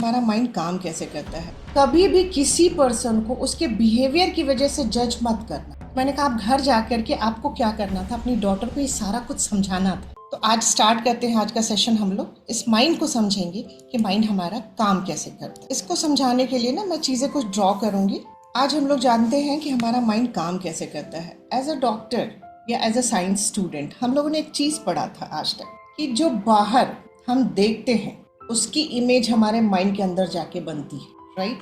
हमारा माइंड काम कैसे करता है। कभी भी किसी पर्सन को उसके बिहेवियर की वजह से जज मत करना। मैंने कहा आप घर जाकर के आपको क्या करना था, अपनी डॉटर को ये सारा कुछ समझाना था। तो आज स्टार्ट करते हैं आज का सेशन। हम लोग इस माइंड को समझेंगे कि माइंड हमारा काम कैसे करता है। इसको समझाने के लिए ना मैं चीज़ें कुछ ड्रॉ करूंगी। आज हम लोग जानते हैं कि हमारा माइंड काम कैसे करता है। एज अ डॉक्टर या एज अ साइंस स्टूडेंट हम लोगों ने एक चीज़ पढ़ा था आज तक कि जो बाहर हम देखते हैं उसकी इमेज हमारे माइंड के अंदर जाके बनती है, राइट।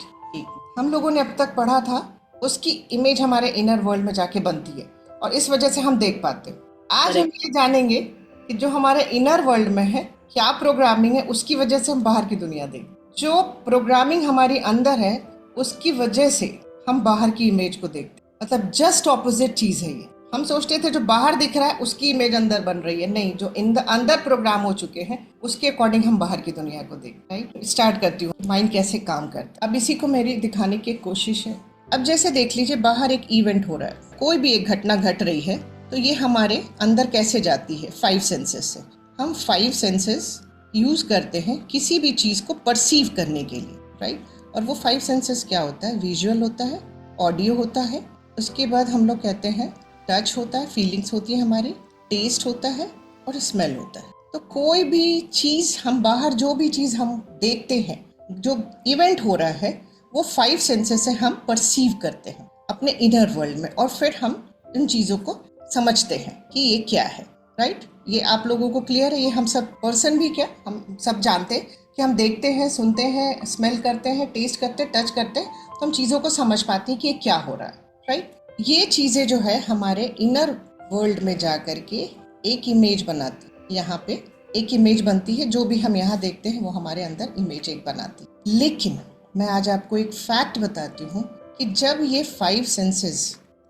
हम लोगों ने अब तक पढ़ा था उसकी इमेज हमारे इनर वर्ल्ड में जाके बनती है और इस वजह से हम देख पाते हैं। आज हम ये जानेंगे कि जो हमारे इनर वर्ल्ड में है क्या प्रोग्रामिंग है, उसकी वजह से हम बाहर की दुनिया देखें। जो प्रोग्रामिंग हमारी अंदर है उसकी वजह से हम बाहर की इमेज को देखते हैं। मतलब जस्ट ऑपोजिट चीज है ये। हम सोचते थे जो बाहर दिख रहा है उसकी इमेज अंदर बन रही है, नहीं, जो अंदर प्रोग्राम हो चुके हैं उसके अकॉर्डिंग हम बाहर की दुनिया को देखते हैं। राइट, स्टार्ट करती हूँ माइंड कैसे काम करता है। अब इसी को मेरी दिखाने की कोशिश है। अब जैसे देख लीजिए बाहर एक इवेंट हो रहा है, कोई भी एक घटना घट रही है, तो ये हमारे अंदर कैसे जाती है, 5 सेंसेस से। हम 5 सेंसेस यूज करते हैं किसी भी चीज को परसीव करने के लिए, राइट। और वो 5 सेंसेस क्या होता है, विजुअल होता है, ऑडियो होता है, उसके बाद हम लोग कहते हैं टच होता है, फीलिंग्स होती है हमारी, टेस्ट होता है और स्मेल होता है। तो कोई भी चीज हम बाहर जो भी चीज हम देखते हैं, जो इवेंट हो रहा है, वो 5 सेंसेस से हम परसीव करते हैं अपने इनर वर्ल्ड में और फिर हम इन चीजों को समझते हैं कि ये क्या है, राइट। ये आप लोगों को क्लियर है। ये हम सब पर्सन भी क्या, हम सब जानते हैं कि हम देखते हैं, सुनते हैं, स्मेल करते हैं, टेस्ट करते हैं, टच करते हैं, तो हम चीज़ों को समझ पाते हैं कि ये क्या हो रहा है, राइट। ये चीज़ें जो है हमारे इनर वर्ल्ड में जा कर के एक इमेज बनाती है। यहाँ पे एक इमेज बनती है, जो भी हम यहाँ देखते हैं वो हमारे अंदर इमेज एक बनाती है। लेकिन मैं आज आपको एक फैक्ट बताती हूँ कि जब ये 5 सेंसेस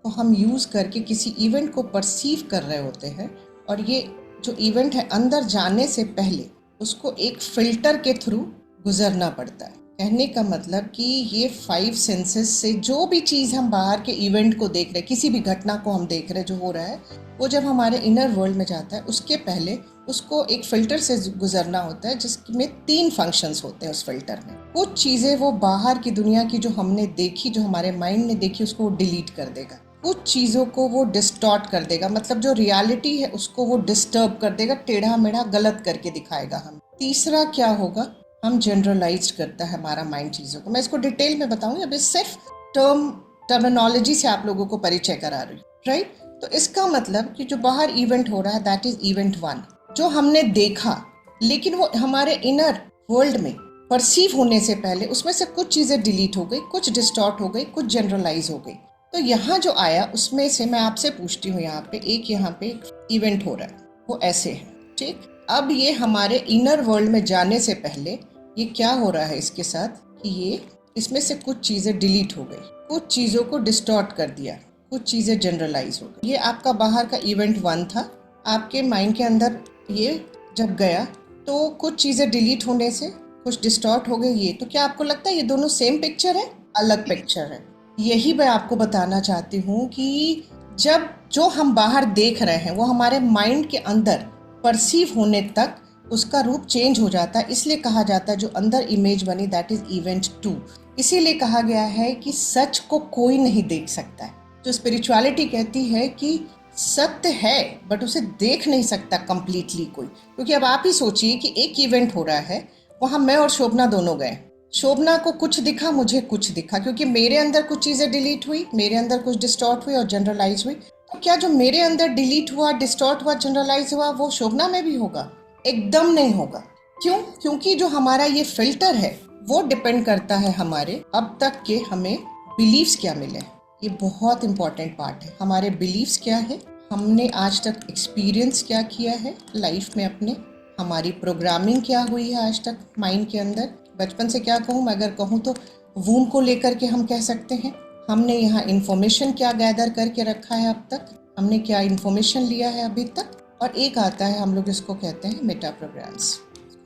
को हम यूज़ करके किसी इवेंट को परसीव कर रहे होते हैं और ये जो इवेंट है अंदर जाने से पहले उसको एक फिल्टर के थ्रू गुजरना पड़ता है। कहने का मतलब कि ये 5 सेंसेस से जो भी चीज़ हम बाहर के इवेंट को देख रहे हैं, किसी भी घटना को हम देख रहे हैं जो हो रहा है, वो जब हमारे इनर वर्ल्ड में जाता है उसके पहले उसको एक फिल्टर से गुजरना होता है, जिसमें 3 फंक्शंस होते हैं उस फिल्टर में। कुछ चीज़ें वो बाहर की दुनिया की जो हमने देखी, जो हमारे माइंड ने देखी, उसको डिलीट कर देगा। कुछ चीज़ों को वो डिस्टॉर्ट कर देगा, मतलब जो रियलिटी है उसको वो डिस्टर्ब कर देगा, टेढ़ा मेढ़ा गलत करके दिखाएगा हम। तीसरा क्या होगा, हम जनरलाइज करता है हमारा माइंड चीज़ों को। मैं इसको डिटेल में बताऊंगी, अभी सिर्फ टर्मिनोलॉजी से आप लोगों को परिचय करा रही हूँ, राइट। तो इसका मतलब कि जो बाहर इवेंट हो रहा है दैट इज इवेंट 1, जो हमने देखा, लेकिन वो हमारे इनर वर्ल्ड में परसीव होने से पहले उसमें से कुछ चीज़ें डिलीट हो गई, कुछ डिस्टॉर्ट हो गई, कुछ जनरलाइज हो गई। तो यहाँ जो आया उसमें से मैं आपसे पूछती हूँ, यहाँ पे एक इवेंट हो रहा है, वो ऐसे है, ठीक। अब ये हमारे इनर वर्ल्ड में जाने से पहले ये क्या हो रहा है इसके साथ कि ये इसमें से कुछ चीज़ें डिलीट हो गई, कुछ चीज़ों को डिस्टॉर्ट कर दिया, कुछ चीज़ें जनरलाइज हो गई। ये आपका बाहर का इवेंट 1 था। आपके माइंड के अंदर ये जब गया तो कुछ चीज़ें डिलीट होने से कुछ डिस्टॉर्ट हो गई। ये तो क्या आपको लगता है ये दोनों सेम पिक्चर है, अलग पिक्चर है? यही मैं आपको बताना चाहती हूँ कि जब जो हम बाहर देख रहे हैं वो हमारे माइंड के अंदर परसीव होने तक उसका रूप चेंज हो जाता है। इसलिए कहा जाता है जो अंदर इमेज बनी दैट इज इवेंट 2। इसीलिए कहा गया है कि सच को कोई नहीं देख सकता है। जो स्पिरिचुअलिटी कहती है कि सत्य है बट उसे देख नहीं सकता कंप्लीटली कोई। क्योंकि अब आप ही सोचिए कि एक इवेंट हो रहा है, वहाँ मैं और शोभना दोनों गए, शोभना को कुछ दिखा, मुझे कुछ दिखा, क्योंकि मेरे अंदर कुछ चीज़ें डिलीट हुई, मेरे अंदर कुछ डिस्टॉर्ट हुई और जनरलाइज हुई। तो क्या जो मेरे अंदर डिलीट हुआ, डिस्टॉर्ट हुआ, जनरलाइज हुआ, वो शोभना में भी होगा? एकदम नहीं होगा। क्यों? क्योंकि जो हमारा ये फिल्टर है वो डिपेंड करता है हमारे अब तक के हमें बिलीव्स क्या मिले। ये बहुत इंपॉर्टेंट पार्ट है। हमारे बिलीव्स क्या है, हमने आज तक एक्सपीरियंस क्या किया है लाइफ में अपने, हमारी प्रोग्रामिंग क्या हुई है आज तक माइंड के अंदर। बचपन से क्या कहूँ मैं, अगर कहूँ तो वूम को लेकर के हम कह सकते हैं हमने यहाँ इन्फॉर्मेशन क्या गैदर करके रखा है अब तक, हमने क्या इन्फॉर्मेशन लिया है अभी तक। और एक आता है, हम लोग इसको कहते हैं मेटा प्रोग्राम्स,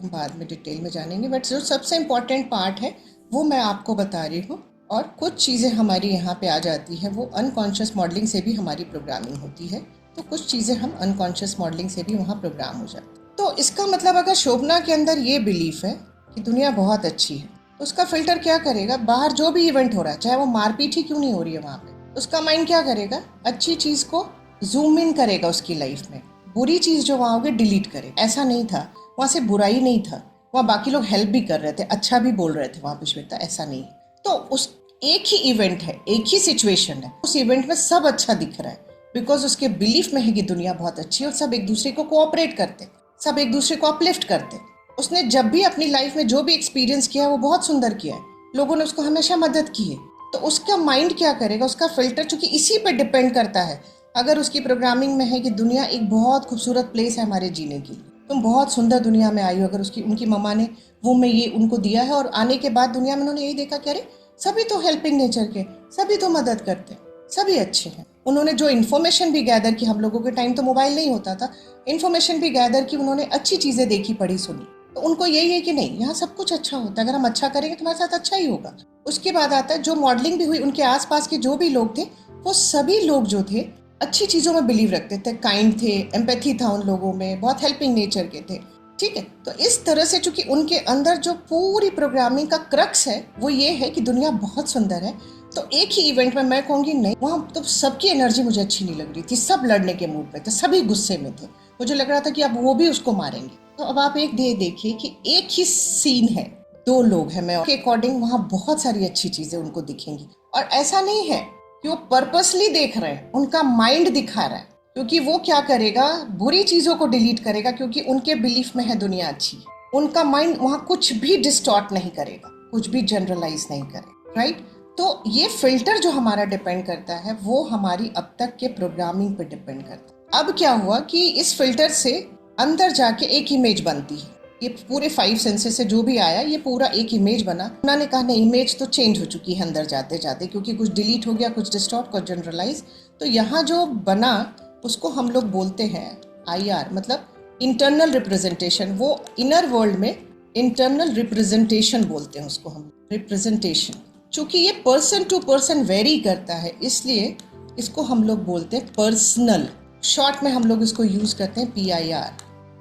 हम बाद में डिटेल में जानेंगे। बट जो सबसे इम्पॉर्टेंट पार्ट है वो मैं आपको बता रही हूँ। और कुछ चीज़ें हमारी यहाँ पे आ जाती है, वो अनकॉन्शियस मॉडलिंग से भी हमारी प्रोग्रामिंग होती है। तो कुछ चीज़ें हम अनकॉन्शियस मॉडलिंग से भी वहाँ प्रोग्राम हो जाती है। तो इसका मतलब अगर शोभना के अंदर ये बिलीफ है कि दुनिया बहुत अच्छी है, तो उसका फिल्टर क्या करेगा, बाहर जो भी इवेंट हो रहा है, चाहे वो मारपीट ही क्यों नहीं हो रही है वहाँ पे, उसका माइंड क्या करेगा, अच्छी चीज़ को जूम इन करेगा उसकी लाइफ में, बुरी चीज़ जो वहाँ होगी डिलीट करेगा। ऐसा नहीं था, वहाँ से बुराई नहीं था, वहाँ बाकी लोग हेल्प भी कर रहे थे, अच्छा भी बोल रहे थे वहाँ पे श्वेता, ऐसा नहीं। तो उस एक ही इवेंट है, एक ही सिचुएशन है, उस इवेंट में सब अच्छा दिख रहा है बिकॉज उसके बिलीफ में है कि दुनिया बहुत अच्छी है और सब एक दूसरे को कोऑपरेट करते, सब एक दूसरे को अपलिफ्ट करते। उसने जब भी अपनी लाइफ में जो भी एक्सपीरियंस किया है वो बहुत सुंदर किया है, लोगों ने उसको हमेशा मदद की है। तो उसका माइंड क्या करेगा, उसका फिल्टर चूंकि इसी पे डिपेंड करता है, अगर उसकी प्रोग्रामिंग में है कि दुनिया एक बहुत खूबसूरत प्लेस है हमारे जीने के लिए, तुम बहुत सुंदर दुनिया में आई हो, अगर उसकी उनकी मम्मा ने वो में ये उनको दिया है और आने के बाद दुनिया में उन्होंने यही देखा कि अरे सभी तो हेल्पिंग नेचर के, सभी तो मदद करते, सभी अच्छे हैं। उन्होंने जो इन्फॉर्मेशन भी गैदर की, हम लोगों के टाइम तो मोबाइल नहीं होता था, इन्फॉर्मेशन भी गैदर की, उन्होंने अच्छी चीज़ें देखी, पढ़ी, सुनी, तो उनको यही है कि नहीं यहाँ सब कुछ अच्छा होता है, अगर हम अच्छा करेंगे तो हमारे साथ अच्छा ही होगा। उसके बाद आता है जो मॉडलिंग भी हुई, उनके आसपास के जो भी लोग थे वो सभी लोग जो थे अच्छी चीज़ों में बिलीव रखते थे, काइंड थे, एम्पैथी था उन लोगों में, बहुत हेल्पिंग नेचर के थे। ठीक है, तो इस तरह से चूंकि उनके अंदर जो पूरी प्रोग्रामिंग का क्रक्स है वो ये है कि दुनिया बहुत सुंदर है, तो एक ही इवेंट में मैं कहूँगी नहीं, वहाँ तो सबकी एनर्जी मुझे अच्छी नहीं लग रही थी, सब लड़ने के मूड पे थे, सभी गुस्से में थे, मुझे लग रहा था कि अब वो भी उसको मारेंगे। तो अब आप एक देखिए कि एक ही सीन है, दो लोग हैं, मैं के अकॉर्डिंग वहाँ बहुत सारी अच्छी चीजें उनको दिखेंगी। और ऐसा नहीं है कि वो पर्पसली देख रहे हैं, उनका माइंड दिखा रहा है, क्योंकि वो क्या करेगा, बुरी चीजों को डिलीट करेगा, क्योंकि उनके बिलीफ में है दुनिया अच्छी। उनका माइंड वहाँ कुछ भी डिस्टॉर्ट नहीं करेगा, कुछ भी जनरलाइज नहीं करेगा, राइट। तो ये फिल्टर जो हमारा डिपेंड करता है वो हमारी अब तक के प्रोग्रामिंग पे डिपेंड करता है। अब क्या हुआ कि इस फिल्टर से अंदर जाके एक इमेज बनती है, ये पूरे 5 सेंसेस से जो भी आया ये पूरा एक इमेज बना। उन्होंने कहा नहीं, इमेज तो चेंज हो चुकी है अंदर जाते जाते, क्योंकि कुछ डिलीट हो गया, कुछ डिस्टॉर्ट, कुछ जनरलाइज। तो यहाँ जो बना उसको हम लोग बोलते हैं IR, मतलब इंटरनल रिप्रेजेंटेशन। वो इनर वर्ल्ड में इंटरनल रिप्रेजेंटेशन बोलते हैं उसको हम, रिप्रेजेंटेशन। चूंकि ये पर्सन टू पर्सन वेरी करता है, इसलिए इसको हम लोग बोलते हैं पर्सनल, शॉर्ट में हम लोग इसको यूज करते हैं PIR,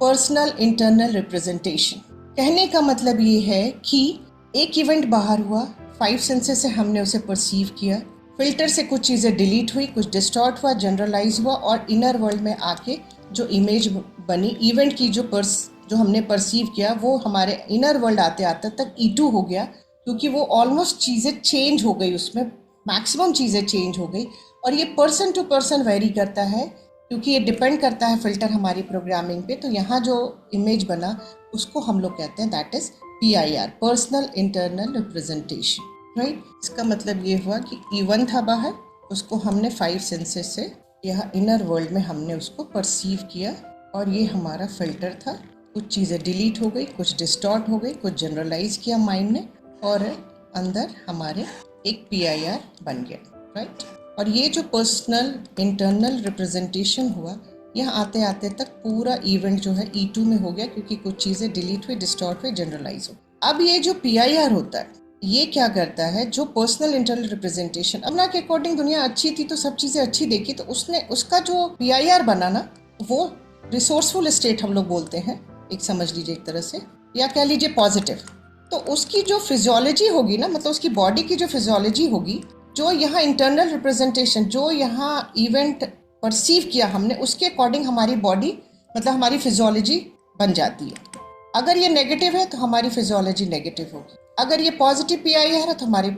पर्सनल इंटरनल रिप्रेजेंटेशन। कहने का मतलब ये है कि एक इवेंट बाहर हुआ, 5 सेंसेस से हमने उसे परसीव किया, फिल्टर से कुछ चीज़ें डिलीट हुई, कुछ डिस्टॉर्ट हुआ, जनरलाइज हुआ, और इनर वर्ल्ड में आके जो इमेज बनी इवेंट की, जो हमने परसीव किया, वो हमारे इनर वर्ल्ड आते आते तक E2 हो गया, क्योंकि वो ऑलमोस्ट चीज़ें चेंज हो गई, उसमें मैक्सिमम चीज़ें चेंज हो गई। और ये पर्सन टू पर्सन वेरी करता है, क्योंकि ये डिपेंड करता है फिल्टर हमारी प्रोग्रामिंग पे। तो यहाँ जो इमेज बना उसको हम लोग कहते हैं that is PIR, personal internal representation, right. इसका मतलब ये हुआ कि E1 था बाहर, उसको हमने 5 सेंसेस से यहाँ इनर वर्ल्ड में हमने उसको परसीव किया, और ये हमारा फिल्टर था। कुछ चीज़ें डिलीट हो गई, कुछ डिस्टॉर्ट हो गई, कुछ जनरलाइज किया माइंड ने, और अंदर हमारे एक PIR बन गया, राइट। और ये जो पर्सनल इंटरनल रिप्रेजेंटेशन हुआ, यहाँ आते आते तक पूरा इवेंट जो है E2 में हो गया, क्योंकि कुछ चीज़ें डिलीट हुई, डिस्टॉर्ट हुई, जनरलाइज हो। अब ये जो PIR होता है ये क्या करता है, जो पर्सनल इंटरनल रिप्रेजेंटेशन, अब ना के अकॉर्डिंग दुनिया अच्छी थी तो सब चीज़ें अच्छी देखी, तो उसने उसका जो PIR बना ना, वो रिसोर्सफुल स्टेट हम लोग बोलते हैं, एक समझ लीजिए एक तरह से, या कह लीजिए पॉजिटिव। तो उसकी जो फिजियोलॉजी होगी ना, मतलब उसकी बॉडी की जो फिजियोलॉजी होगी, जो यहाँ इंटरनल रिप्रेजेंटेशन, जो यहाँ इवेंट परसीव किया हमने, उसके अकॉर्डिंग हमारी बॉडी, मतलब हमारी फिजियोलॉजी बन जाती है। अगर ये नेगेटिव है तो हमारी फिजियोलॉजी नेगेटिव होगी, अगर ये पॉजिटिव PIR है तो हमारी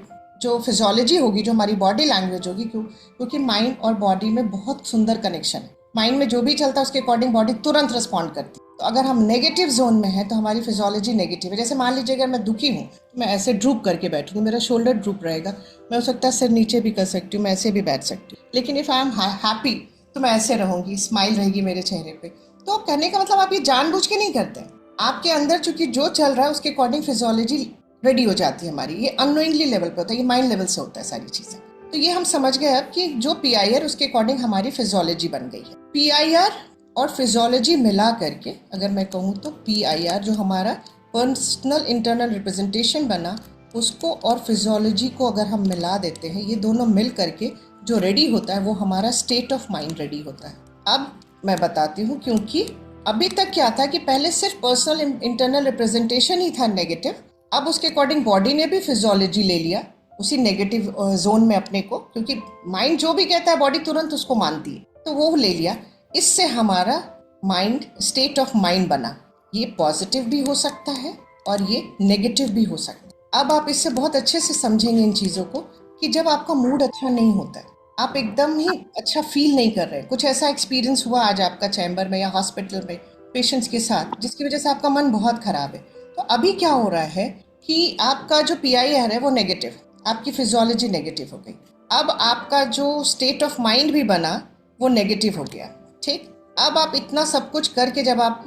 जो फिजियोलॉजी होगी, जो हमारी बॉडी लैंग्वेज होगी, क्योंकि माइंड और बॉडी में बहुत सुंदर कनेक्शन है, माइंड में जो भी चलता है उसके अकॉर्डिंग बॉडी तुरंत रिस्पॉन्ड करती है। तो अगर हम नेगेटिव जोन में हैं तो हमारी फिजियोलॉजी नेगेटिव है। जैसे मान लीजिए अगर मैं दुखी हूँ तो मैं ऐसे ड्रूप करके बैठूंगी, मेरा शोल्डर ड्रूप रहेगा, मैं हो सकता है सिर नीचे भी कर सकती हूँ, मैं ऐसे भी बैठ सकती हूँ। लेकिन इफ़ आई एम हैप्पी तो मैं ऐसे रहूंगी, स्माइल रहेगी मेरे चेहरे पे। तो कहने का मतलब आप ये जानबूझ के नहीं करते, आपके अंदर चूंकि जो चल रहा है उसके अकॉर्डिंग फिजियोलॉजी रेडी हो जाती है हमारी। ये अननोइंगली लेवल पे होता है, ये माइंड लेवल से होता है सारी चीज़ें। तो ये हम समझ गए अब कि जो PIR उसके अकॉर्डिंग हमारी फिजियोलॉजी बन गई है। PIR और फिजियोलॉजी मिला करके अगर मैं कहूँ तो PIR जो हमारा पर्सनल इंटरनल रिप्रेजेंटेशन बना, उसको और फिजियोलॉजी को अगर हम मिला देते हैं, ये दोनों मिल करके जो रेडी होता है वो हमारा स्टेट ऑफ माइंड रेडी होता है। अब मैं बताती हूँ, क्योंकि अभी तक क्या था कि पहले सिर्फ पर्सनल इंटरनल रिप्रेजेंटेशन ही था नेगेटिव, अब उसके अकॉर्डिंग बॉडी ने भी फिजियोलॉजी ले लिया उसी नेगेटिव जोन में अपने को, क्योंकि माइंड जो भी कहता है बॉडी तुरंत उसको मानती है, तो वो ले लिया। इससे हमारा माइंड, स्टेट ऑफ माइंड बना। ये पॉजिटिव भी हो सकता है और ये नेगेटिव भी हो सकता है। अब आप इससे बहुत अच्छे से समझेंगे इन चीज़ों को कि जब आपका मूड अच्छा नहीं होता है, आप एकदम ही अच्छा फील नहीं कर रहे, कुछ ऐसा एक्सपीरियंस हुआ आज आपका चैम्बर में या हॉस्पिटल में पेशेंट्स के साथ जिसकी वजह से आपका मन बहुत खराब है, तो अभी क्या हो रहा है कि आपका जो PIR है वो नेगेटिव, आपकी फिजियोलॉजी नेगेटिव हो गई। अब आपका जो स्टेट ऑफ माइंड भी बना वो नेगेटिव हो गया। ठीक, अब आप इतना सब कुछ करके जब आप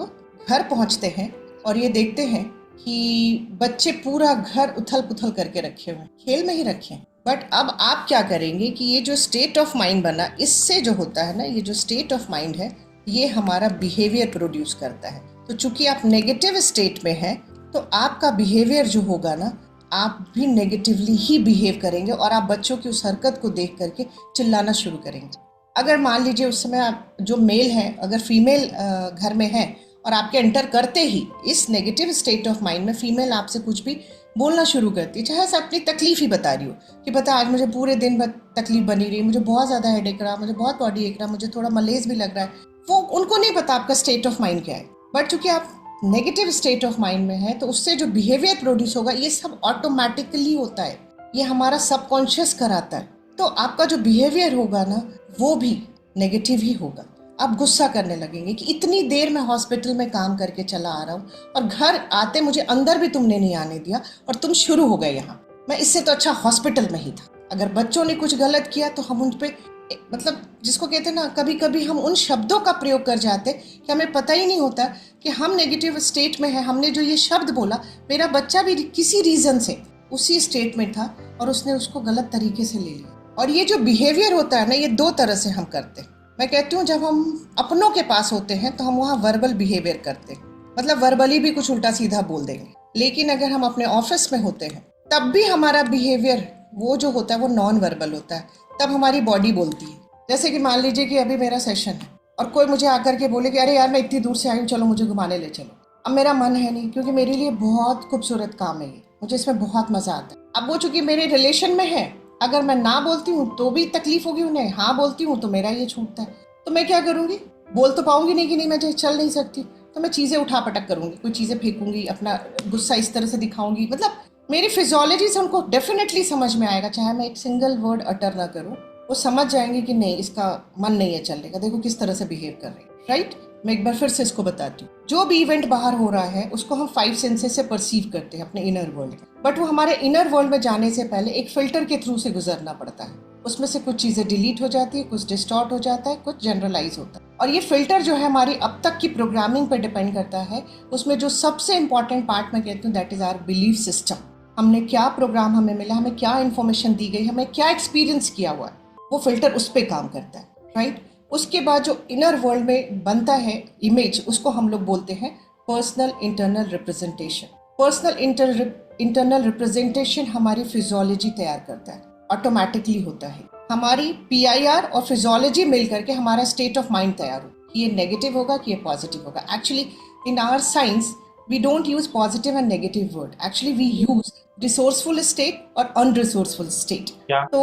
घर पहुंचते हैं और ये देखते हैं कि बच्चे पूरा घर उथल पुथल करके रखे हुए, खेल में ही रखे हैं, बट अब आप क्या करेंगे कि ये जो स्टेट ऑफ माइंड बना, इससे जो होता है ना, ये जो स्टेट ऑफ माइंड है ये हमारा बिहेवियर प्रोड्यूस करता है। तो चूंकि आप नेगेटिव स्टेट में हैं तो आपका बिहेवियर जो होगा ना, आप भी नेगेटिवली ही बिहेव करेंगे और आप बच्चों की उस हरकत को देख करके चिल्लाना शुरू करेंगे। अगर मान लीजिए उस समय आप जो मेल हैं, अगर फीमेल घर में है और आपके एंटर करते ही इस नेगेटिव स्टेट ऑफ माइंड में फीमेल आपसे कुछ भी बोलना शुरू करती है, चाहे से अपनी तकलीफ ही बता रही हो कि बता आज मुझे पूरे दिन भर तकलीफ बनी रही, मुझे बहुत ज़्यादा हेडेक रहा, मुझे बहुत बॉडी एक रहा, मुझे थोड़ा मलेज भी लग रहा है, वो उनको नहीं पता आपका स्टेट ऑफ माइंड क्या है। बट चूंकि आप नेगेटिव स्टेट ऑफ माइंड में है तो उससे जो बिहेवियर प्रोड्यूस होगा ये सब ऑटोमेटिकली होता है, ये हमारा सबकॉन्शियस कराता है। तो आपका जो बिहेवियर होगा ना वो भी नेगेटिव ही होगा। आप गुस्सा करने लगेंगे कि इतनी देर मैं हॉस्पिटल में काम करके चला आ रहा हूँ और घर आते मुझे अंदर भी तुमने नहीं आने दिया और तुम शुरू हो गए यहाँ, मैं इससे तो अच्छा हॉस्पिटल में ही था। अगर बच्चों ने कुछ गलत किया तो हम उन पे, मतलब जिसको कहते हैं ना, कभी कभी हम उन शब्दों का प्रयोग कर जाते कि हमें पता ही नहीं होता कि हम नेगेटिव स्टेट में है। हमने जो ये शब्द बोला, मेरा बच्चा भी किसी रीजन से उसी स्टेट में था और उसने उसको गलत तरीके से ले लिया। और ये जो बिहेवियर होता है ना, ये दो तरह से हम करते हैं। मैं कहती हूँ जब हम अपनों के पास होते हैं तो हम वहाँ वर्बल बिहेवियर करते हैं, मतलब वर्बली भी कुछ उल्टा सीधा बोल देंगे। लेकिन अगर हम अपने ऑफिस में होते हैं तब भी हमारा बिहेवियर वो जो होता है वो नॉन वर्बल होता है। तब हमारी बॉडी बोलती है। जैसे कि मान लीजिए कि अभी मेरा सेशन है और कोई मुझे आकर के बोले कि अरे यार मैं इतनी दूर से आई हूँ, चलो मुझे घुमाने ले चलो। अब मेरा मन है नहीं, क्योंकि मेरे लिए बहुत खूबसूरत काम है ये, मुझे इसमें बहुत मजा आता है। अब वो चूंकि मेरे रिलेशन में है, अगर मैं ना बोलती हूँ तो भी तकलीफ होगी उन्हें, हाँ बोलती हूँ तो मेरा ये छूटता है। तो मैं क्या करूंगी, बोल तो पाऊंगी नहीं कि नहीं मैं चल नहीं सकती, तो मैं चीजें उठा पटक करूंगी, कोई चीजें फेंकूंगी, अपना गुस्सा इस तरह से दिखाऊंगी। मतलब मेरी फिजियोलॉजी से उनको डेफिनेटली समझ में आएगा, चाहे मैं एक सिंगल वर्ड अटर ना करूं, वो समझ जाएंगे कि नहीं इसका मन नहीं है चलने का, देखो किस तरह से बिहेव कर रही है। राइट, मैं एक बार फिर से इसको बताती हूँ। जो भी इवेंट बाहर हो रहा है उसको हम 5 सेंसेस से परसीव करते हैं अपने इनर वर्ल्ड में, बट वो हमारे इनर वर्ल्ड में जाने से पहले एक फिल्टर के थ्रू से गुजरना पड़ता है। उसमें से कुछ चीजें डिलीट हो जाती है, कुछ डिस्टॉर्ट हो जाता है, कुछ जनरलाइज होता है। और ये फिल्टर जो है हमारी अब तक की प्रोग्रामिंग पर डिपेंड करता है। उसमें जो सबसे इंपॉर्टेंट पार्ट मैं कहती हूँ that is our belief system. हमने क्या प्रोग्राम हमें मिला, हमें क्या इन्फॉर्मेशन दी गई, हमें क्या एक्सपीरियंस किया हुआ है, वो फिल्टर उस पर काम करता है। राइट, उसके बाद जो इनर वर्ल्ड में बनता है इमेज, उसको हम लोग बोलते हैं personal internal representation. Personal internal representation हमारी फिजियोलॉजी तैयार करता है, ऑटोमेटिकली होता है। हमारी PIR और फिजियोलॉजी मिल करके हमारा स्टेट ऑफ माइंड तैयार हो कि ये नेगेटिव होगा कि ये पॉजिटिव होगा। Actually in our science we don't use positive and negative word, actually we use resourceful state और unresourceful state। तो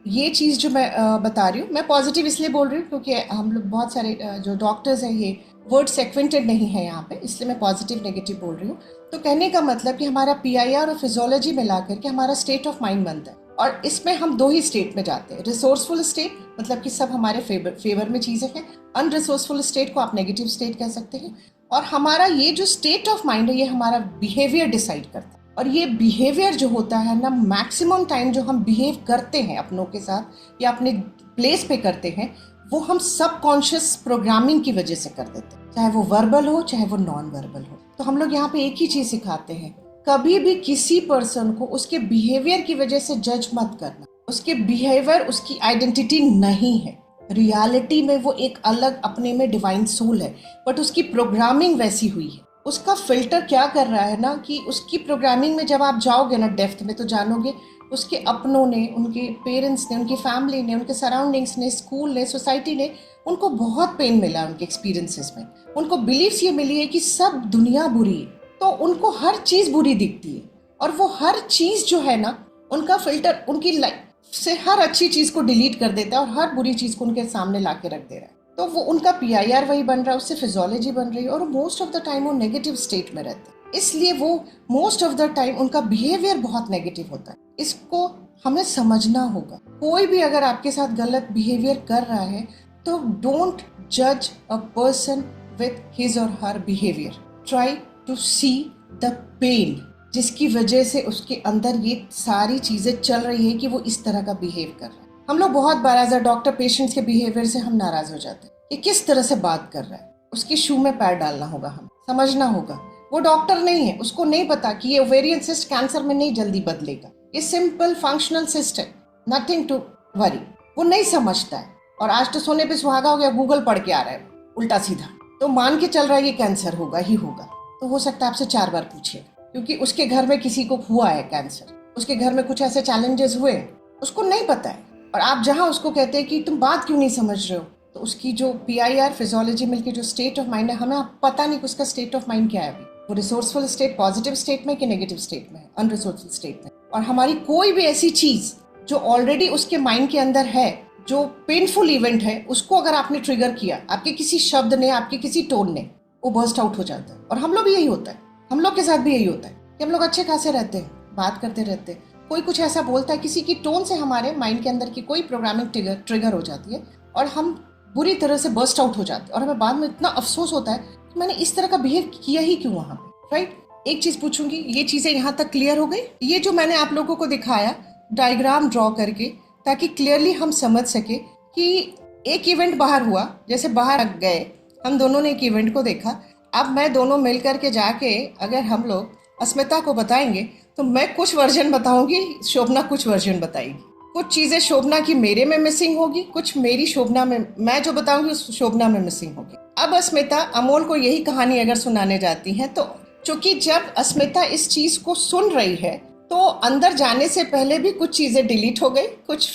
ये चीज़ जो मैं बता रही हूँ, मैं पॉजिटिव इसलिए बोल रही हूँ क्योंकि हम लोग बहुत सारे जो डॉक्टर्स हैं ये वर्ड सेक्वेंटेड नहीं है यहाँ पे, इसलिए मैं पॉजिटिव नेगेटिव बोल रही हूँ। तो कहने का मतलब कि हमारा PIR और फिजियोलॉजी मिला करके हमारा स्टेट ऑफ माइंड बनता है, और इसमें हम 2 ही स्टेट में जाते हैं। रिसोर्सफुल स्टेट मतलब कि सब हमारे फेवर में चीज़ें हैं, अनरिसोर्सफुल स्टेट को आप नेगेटिव स्टेट कह सकते हैं। और हमारा ये जो स्टेट ऑफ माइंड है ये हमारा बिहेवियर डिसाइड करता है। और ये बिहेवियर जो होता है ना, मैक्सिमम टाइम जो हम बिहेव करते हैं अपनों के साथ या अपने प्लेस पे करते हैं, वो हम सबकॉन्शियस प्रोग्रामिंग की वजह से कर देते हैं, चाहे वो वर्बल हो चाहे वो नॉन वर्बल हो। तो हम लोग यहाँ पे एक ही चीज सिखाते हैं, कभी भी किसी पर्सन को उसके बिहेवियर की वजह से जज मत करना। उसके बिहेवियर उसकी आइडेंटिटी नहीं है, रियलिटी में वो एक अलग अपने में डिवाइन सोल है, बट उसकी प्रोग्रामिंग वैसी हुई है। उसका फिल्टर क्या कर रहा है ना, कि उसकी प्रोग्रामिंग में जब आप जाओगे ना डेप्थ में, तो जानोगे उसके अपनों ने, उनके पेरेंट्स ने, उनकी फैमिली ने, उनके सराउंडिंग्स ने, स्कूल ने, सोसाइटी ने उनको बहुत पेन मिला उनके एक्सपीरियंसेस में। उनको बिलीव्स ये मिली है कि सब दुनिया बुरी है, तो उनको हर चीज़ बुरी दिखती है और वो हर चीज जो है ना, उनका फिल्टर उनकी लाइफ से हर अच्छी चीज को डिलीट कर देता है और हर बुरी चीज को उनके सामने ला के रख दे रहा है। तो वो उनका PIR वही बन रहा है, उससे फिजियोलॉजी बन रही है और मोस्ट ऑफ द टाइम वो नेगेटिव स्टेट में रहते हैं। इसलिए वो मोस्ट ऑफ द टाइम उनका बिहेवियर बहुत नेगेटिव होता है। इसको हमें समझना होगा। कोई भी अगर आपके साथ गलत बिहेवियर कर रहा है तो डोंट जज अ पर्सन विथ हिज और her behaviour. Try to see the pain जिसकी वजह से उसके अंदर ये सारी चीजें चल रही है कि वो इस तरह का बिहेव कर रहा है। हम लोग बहुत बार एज अ डॉक्टर पेशेंट्स के बिहेवियर से हम नाराज हो जाते हैं कि किस तरह से बात कर रहा है। उसके शू में पैर डालना होगा, हम समझना होगा। वो डॉक्टर नहीं है, उसको नहीं पता कि ये ओवेरियन सिस्ट कैंसर में नहीं जल्दी बदलेगा। ये सिंपल फंक्शनल सिस्ट है, नथिंग टू वरी। वो नहीं समझता है और आज तो सोने पे सुहागा हो गया, गूगल पढ़ के आ रहा है उल्टा सीधा, तो मान के चल रहा है ये कैंसर होगा ही होगा। तो हो सकता है आपसे 4 बार पूछिए, क्योंकि उसके घर में किसी को हुआ है कैंसर, उसके घर में कुछ ऐसे चैलेंजेस हुए, उसको नहीं पता है। और आप जहां उसको कहते हैं कि तुम बात क्यों नहीं समझ रहे हो, तो उसकी जो PIR फिजियोलॉजी मिलकर जो स्टेट ऑफ माइंड है, हमें पता नहीं कि उसका स्टेट ऑफ माइंड क्या है अभी। वो रिसोर्सफुल स्टेट पॉजिटिव स्टेट में कि नेगेटिव स्टेट में है, अनरिसोर्सफुल स्टेट में। और हमारी कोई भी ऐसी चीज जो ऑलरेडी उसके माइंड के अंदर है, जो पेनफुल इवेंट है, उसको अगर आपने ट्रिगर किया, आपके किसी शब्द ने, आपके किसी टोन ने, वो बर्स्ट आउट हो जाता है। और हम लोग भी यही होता है, हम लोग के साथ भी यही होता है कि हम लोग अच्छे खासे रहते हैं, बात करते रहते हैं, कोई कुछ ऐसा बोलता है, किसी की टोन से हमारे माइंड के अंदर की कोई प्रोग्रामिंग ट्रिगर हो जाती है और हम बुरी तरह से बर्स्ट आउट हो जाते हैं। और हमें बाद में इतना अफसोस होता है कि मैंने इस तरह का बिहेव किया ही क्यों वहां पे, राइट। एक चीज पूछूंगी, ये चीजें यहाँ तक क्लियर हो गई? ये जो मैंने आप लोगों को दिखाया डायग्राम ड्रॉ करके, ताकि क्लियरली हम समझ सके कि एक इवेंट बाहर हुआ, जैसे बाहर गए हम दोनों ने एक इवेंट को देखा। अब मैं दोनों मिल करके जाके अगर हम लोग अस्मिता को बताएंगे तो मैं कुछ वर्जन बताऊंगी, शोभना कुछ वर्जन बताएगी। कुछ चीजें शोभना की मेरे में मिसिंग होगी, कुछ मेरी शोभना में, मैं जो बताऊंगी शोभना में मिसिंग होगी। अब अस्मिता अमोल को यही कहानी अगर सुनाने जाती है, तो चूंकि जब अस्मिता इस चीज को सुन रही है तो अंदर जाने से पहले भी कुछ चीजें डिलीट हो गई, कुछ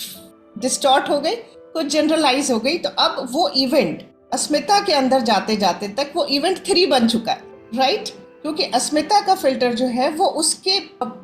डिस्टॉर्ट हो गई, कुछ जनरलाइज हो गई। तो अब वो इवेंट अस्मिता के अंदर जाते जाते तक वो इवेंट 3 बन चुका है, राइट। क्योंकि अस्मिता का फिल्टर जो है वो उसके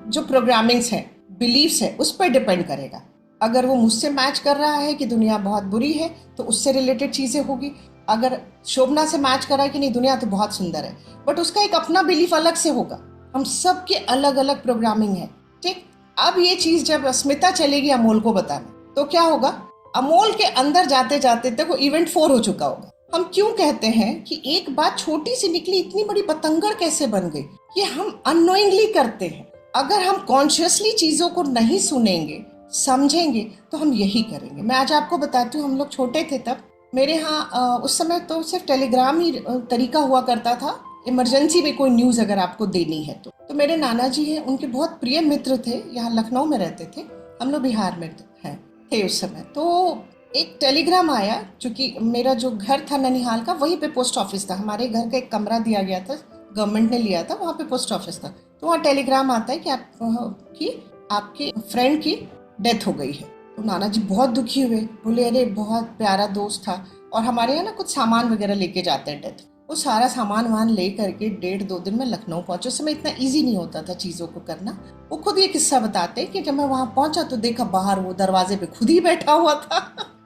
जो प्रोग्रामिंग्स हैं, बिलीफ्स है, उस पर डिपेंड करेगा। अगर वो मुझसे मैच कर रहा है कि दुनिया बहुत बुरी है तो उससे रिलेटेड चीजें होगी। अगर शोभना से मैच कर रहा है कि नहीं दुनिया तो बहुत सुंदर है, बट उसका एक अपना बिलीफ अलग से होगा। हम सबके अलग अलग प्रोग्रामिंग है, ठीक। अब ये चीज जब अस्मिता चलेगी अमोल को बताने, तो क्या होगा, अमोल के अंदर जाते जाते तक वो इवेंट 4 हो चुका होगा। हम क्यों कहते हैं कि एक बात छोटी सी निकली इतनी बड़ी पतंगड़ कैसे बन गई, ये हम अननोइंगली करते हैं। अगर हम कॉन्शियसली चीजों को नहीं सुनेंगे, समझेंगे, तो हम यही करेंगे। मैं आज आपको बताती हूँ, हम लोग छोटे थे तब मेरे यहाँ उस समय तो सिर्फ टेलीग्राम ही तरीका हुआ करता था, इमरजेंसी में कोई न्यूज अगर आपको देनी है तो मेरे नाना जी हैं, उनके बहुत प्रिय मित्र थे, यहाँ लखनऊ में रहते थे, हम लोग बिहार में थे उस समय। तो एक टेलीग्राम आया, चूंकि मेरा जो घर था ननिहाल का, वहीं पे पोस्ट ऑफिस था। हमारे घर का एक कमरा दिया गया था, गवर्नमेंट ने लिया था, वहाँ पे पोस्ट ऑफिस था। तो वहाँ टेलीग्राम आता है कि आपके फ्रेंड की डेथ हो गई है। तो नाना जी बहुत दुखी हुए, बोले अरे बहुत प्यारा दोस्त था, और हमारे यहाँ ना कुछ सामान वगैरह लेके जाते हैं डेथ। वो सारा सामान वान ले करके 1.5-2 दिन में लखनऊ पहुंचे। उस समय इतना इजी नहीं होता था चीजों को करना। वो खुद ये किस्सा बताते कि जब मैं वहां पहुंचा तो देखा बाहर वो दरवाजे पे खुद ही बैठा हुआ था।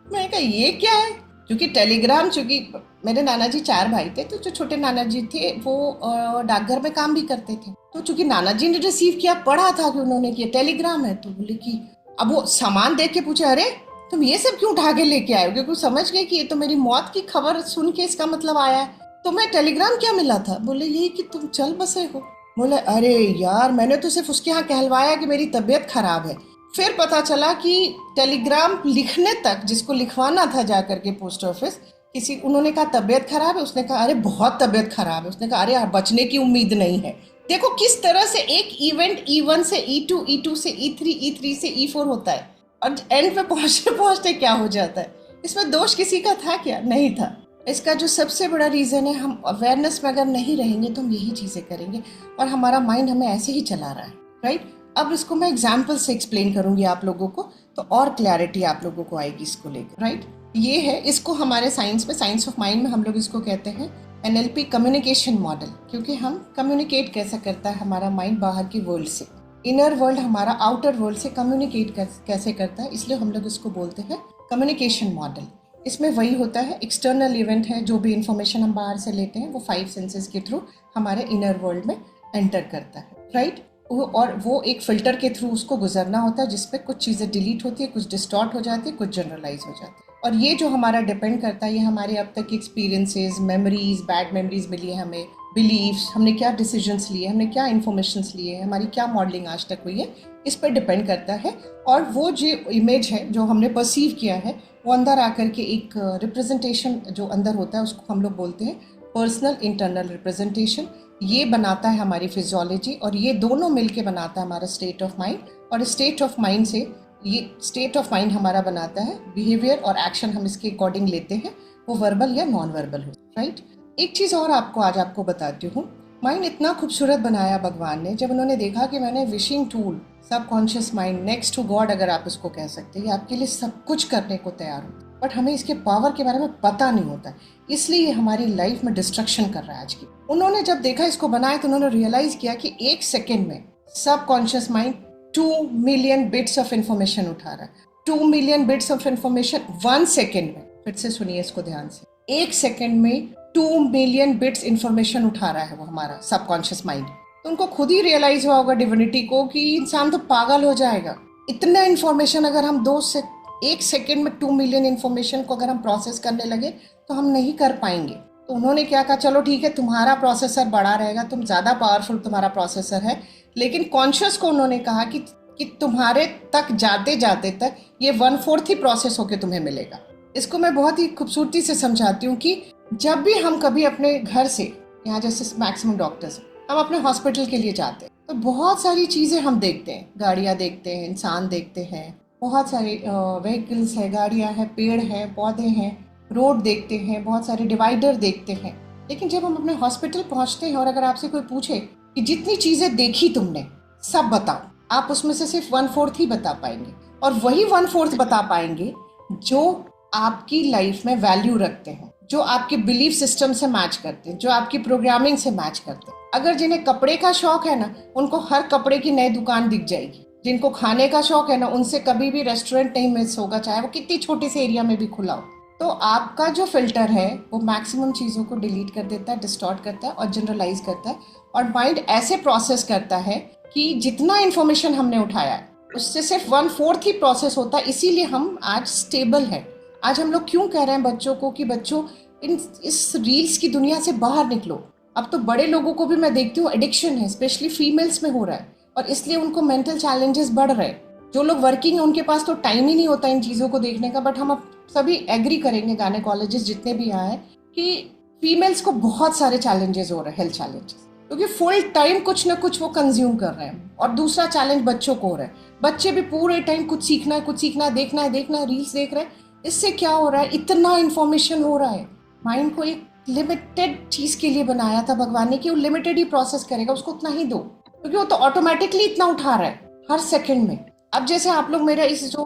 मैंने कहा ये क्या है, क्योंकि टेलीग्राम, चूंकि मेरे नाना जी 4 भाई थे, तो जो छोटे नाना जी थे वो डाकघर में काम भी करते थे। तो चूंकि नाना जी ने रिसीव किया, पढ़ा था कि उन्होंने किया टेलीग्राम है, तो बोले कि अब वो सामान देख के पूछे अरे तुम ये सब क्यों उठा के लेके आए हो, क्योंकि समझ गए कि ये तो मेरी मौत की खबर सुन के इसका मतलब आया है। तो मैं टेलीग्राम क्या मिला था, बोले यही कि तुम चल बसे हो। बोले अरे यार मैंने तो सिर्फ उसके यहाँ कहलवाया कि मेरी तबीयत खराब है। फिर पता चला कि टेलीग्राम लिखने तक जिसको लिखवाना था जाकर के पोस्ट ऑफिस, किसी उन्होंने कहा तबीयत खराब है, उसने कहा अरे बहुत तबीयत खराब है, उसने कहा अरे बचने की उम्मीद नहीं है। देखो किस तरह से एक इवेंट E1 से E2, E2 से E3, E3 से E4 होता है, और एंड पे पहुंचते पहुंचते क्या हो जाता है। इसमें दोष किसी का था क्या? नहीं था। इसका जो सबसे बड़ा रीजन है, हम अवेयरनेस में अगर नहीं रहेंगे तो हम यही चीजें करेंगे, और हमारा माइंड हमें ऐसे ही चला रहा है, राइट। अब इसको मैं एग्जाम्पल से एक्सप्लेन करूंगी आप लोगों को, तो और क्लैरिटी आप लोगों को आएगी इसको लेकर, राइट। ये है, इसको हमारे साइंस में, साइंस ऑफ माइंड में हम लोग इसको कहते हैं NLP कम्युनिकेशन मॉडल, क्योंकि हम कम्युनिकेट कैसा करता है हमारा माइंड बाहर की वर्ल्ड से। इनर वर्ल्ड हमारा आउटर वर्ल्ड से कम्युनिकेट कैसे करता है, इसलिए हम लोग इसको बोलते हैं कम्युनिकेशन मॉडल। इसमें वही होता है, एक्सटर्नल इवेंट है, जो भी इंफॉर्मेशन हम बाहर से लेते हैं वो 5 सेंसेस के थ्रू हमारे इनर वर्ल्ड में एंटर करता है, राइट। और वो एक फिल्टर के थ्रू उसको गुजरना होता है, जिसपे कुछ चीज़ें डिलीट होती है, कुछ डिस्टॉर्ट हो जाती है, कुछ जनरलाइज हो जाती है। और ये जो हमारा डिपेंड करता है, ये हमारे अब तक की एक्सपीरियंसेस, मेमोरीज, बैड मेमोरीज मिली है हमें, बिलीव्स, हमने क्या डिसीजंस लिए, हमने क्या इन्फॉर्मेशंस लिए हैं, हमारी क्या मॉडलिंग आज तक हुई है, इस पर डिपेंड करता है। और वो जो इमेज है जो हमने परसीव किया है, वो अंदर आकर के एक रिप्रेजेंटेशन जो अंदर होता है, उसको हम लोग बोलते हैं पर्सनल इंटरनल रिप्रेजेंटेशन। ये बनाता है हमारी फिजियोलॉजी, और ये दोनों मिलके बनाता है हमारा स्टेट ऑफ माइंड। और स्टेट ऑफ माइंड से ये स्टेट ऑफ माइंड हमारा बनाता है बिहेवियर, और एक्शन हम इसके अकॉर्डिंग लेते हैं, वो वर्बल या नॉन वर्बल हो, राइट। एक चीज़ और आपको बताती हूँ, माइंड इतना खूबसूरत बनाया भगवान ने, जब उन्होंने देखा कि मैंने wishing tool, subconscious mind, next to God अगर आप इसको कह सकते हैं, ये आपके लिए सब कुछ करने को तैयार होता है, बट हमें इसके पावर के बारे में पता नहीं होता, इसलिए ये हमारी लाइफ में डिस्ट्रक्शन कर रहा है आज की। उन्होंने जब देखा इसको बनाया, तो उन्होंने रियलाइज किया कि 1 सेकेंड में subconscious mind 2 million bits of information उठा रहा है। 2 million bits of information 1 second में। फिर से सुनिए इसको ध्यान से, 1 सेकेंड में 2 मिलियन बिट्स इंफॉर्मेशन उठा रहा है वो हमारा सबकॉन्शियस माइंड। तो उनको खुद ही रियलाइज हुआ होगा डिविनिटी को कि इंसान तो पागल हो जाएगा, इतना इंफॉर्मेशन अगर हम 1 सेकेंड में 2 मिलियन इंफॉर्मेशन को अगर हम प्रोसेस करने लगे तो हम नहीं कर पाएंगे। तो उन्होंने क्या कहा, चलो ठीक है, तुम्हारा प्रोसेसर बड़ा रहेगा, तुम ज़्यादा पावरफुल तुम्हारा प्रोसेसर है, लेकिन कॉन्शियस को उन्होंने कहा कि तुम्हारे तक जाते जाते तक ये 1/4 ही प्रोसेस होके तुम्हें मिलेगा। इसको मैं बहुत ही खूबसूरती से समझाती हूँ कि जब भी हम कभी अपने घर से, यहाँ जैसे मैक्सिमम डॉक्टर्स, हम अपने हॉस्पिटल के लिए जाते हैं, तो बहुत सारी चीज़ें हम देखते हैं, गाड़ियाँ देखते हैं, इंसान देखते हैं, बहुत सारे व्हीकल्स है, गाड़ियाँ हैं, पेड़ हैं, पौधे हैं, रोड देखते हैं, बहुत सारे डिवाइडर देखते हैं। लेकिन जब हम अपने हॉस्पिटल पहुँचते हैं और अगर आपसे कोई पूछे कि जितनी चीज़ें देखी तुमने सब बताओ, आप उसमें से सिर्फ 1/4 ही बता पाएंगे, और वही 1/4 बता पाएंगे जो आपकी लाइफ में वैल्यू रखते हैं, जो आपके बिलीफ सिस्टम से मैच करते हैं, जो आपकी प्रोग्रामिंग से मैच करते हैं। अगर जिन्हें कपड़े का शौक है ना, उनको हर कपड़े की नई दुकान दिख जाएगी। जिनको खाने का शौक है ना, उनसे कभी भी रेस्टोरेंट नहीं मिस होगा, चाहे वो कितनी छोटे से एरिया में भी खुला हो। तो आपका जो फिल्टर है वो मैक्सिमम चीज़ों को डिलीट कर देता है, डिस्टॉर्ट करता है और जनरलाइज करता है। और माइंड ऐसे प्रोसेस करता है कि जितना इन्फॉर्मेशन हमने उठाया है उससे सिर्फ 1/4 ही प्रोसेस होता है। इसीलिए हम आज स्टेबल है। आज हम लोग क्यों कह रहे हैं बच्चों को कि बच्चों इस रील्स की दुनिया से बाहर निकलो। अब तो बड़े लोगों को भी मैं देखती हूँ एडिक्शन है, स्पेशली फीमेल्स में हो रहा है, और इसलिए उनको मेंटल चैलेंजेस बढ़ रहे हैं। जो लोग वर्किंग है उनके पास तो टाइम ही नहीं होता इन चीज़ों को देखने का। बट हम अब सभी एग्री करेंगे, गायनेकोलॉजिस्ट जितने भी यहाँ हैं, कि फीमेल्स को बहुत सारे चैलेंजेस हो रहे हैं, हेल्थ चैलेंजेस, क्योंकि फुल टाइम कुछ ना कुछ वो कंज्यूम कर रहे हैं। और दूसरा चैलेंज बच्चों को हो रहा है, बच्चे भी पूरे टाइम कुछ सीखना है, देखना है, रील्स देख रहे हैं। इससे क्या हो रहा है, इतना इन्फॉर्मेशन हो रहा है। माइंड को एक लिमिटेड चीज़ के लिए बनाया था भगवान ने कि वो लिमिटेड ही प्रोसेस करेगा, उसको उतना ही दो, क्योंकि वो तो ऑटोमेटिकली इतना उठा रहा है हर सेकंड में। अब जैसे आप लोग मेरा इस जो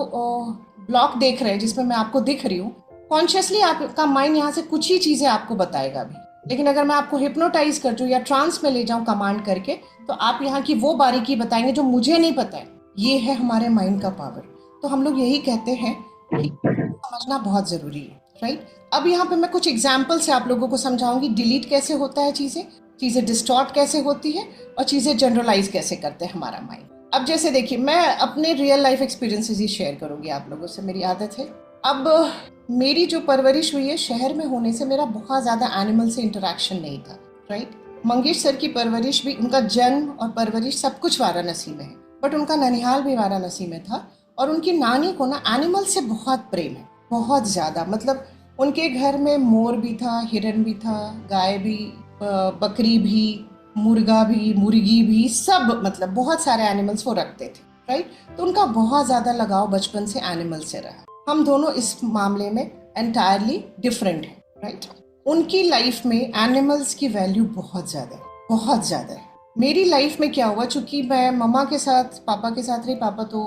ब्लॉग देख रहे हैं जिसमें मैं आपको दिख रही हूँ, कॉन्शियसली आपका माइंड यहाँ से कुछ ही चीज़ें आपको बताएगा अभी। लेकिन अगर मैं आपको हिप्नोटाइज कर दूँ या ट्रांस में ले जाऊँ कमांड करके, तो आप यहाँ की वो बारीकी बताएंगे जो मुझे नहीं पता है। ये है हमारे माइंड का पावर। तो हम लोग यही कहते हैं कि समझना बहुत ज़रूरी है, राइट। अब यहाँ पे मैं कुछ एग्जाम्पल से आप लोगों को समझाऊंगी डिलीट कैसे होता है चीज़ें डिस्टॉर्ट कैसे होती है, और चीज़ें जनरलाइज कैसे करते हैं हमारा माइंड। अब जैसे देखिए, मैं अपने रियल लाइफ एक्सपीरियंसेस ही शेयर करूंगी आप लोगों से, मेरी आदत है। अब मेरी जो परवरिश हुई है शहर में होने से, मेरा बहुत ज़्यादा एनिमल से इंटरेक्शन नहीं था, राइट। मंगेश सर की परवरिश भी, उनका जन्म और परवरिश सब कुछ वाराणसी में है, बट उनका ननिहाल भी वाराणसी में था। और उनकी नानी को ना एनिमल से बहुत प्रेम है, बहुत ज़्यादा। मतलब उनके घर में मोर भी था, हिरन भी था, गाय भी, बकरी भी, मुर्गा भी, मुर्गी भी, सब, मतलब बहुत सारे एनिमल्स वो रखते थे, राइट। तो उनका बहुत ज़्यादा लगाव बचपन से एनिमल से रहा। हम दोनों इस मामले में एंटायरली डिफरेंट हैं, राइट। उनकी लाइफ में एनिमल्स की वैल्यू बहुत ज़्यादा है, बहुत ज़्यादा है। मेरी लाइफ में क्या हुआ, चूँकि मैं मम्मा के साथ, पापा के साथ रही, पापा तो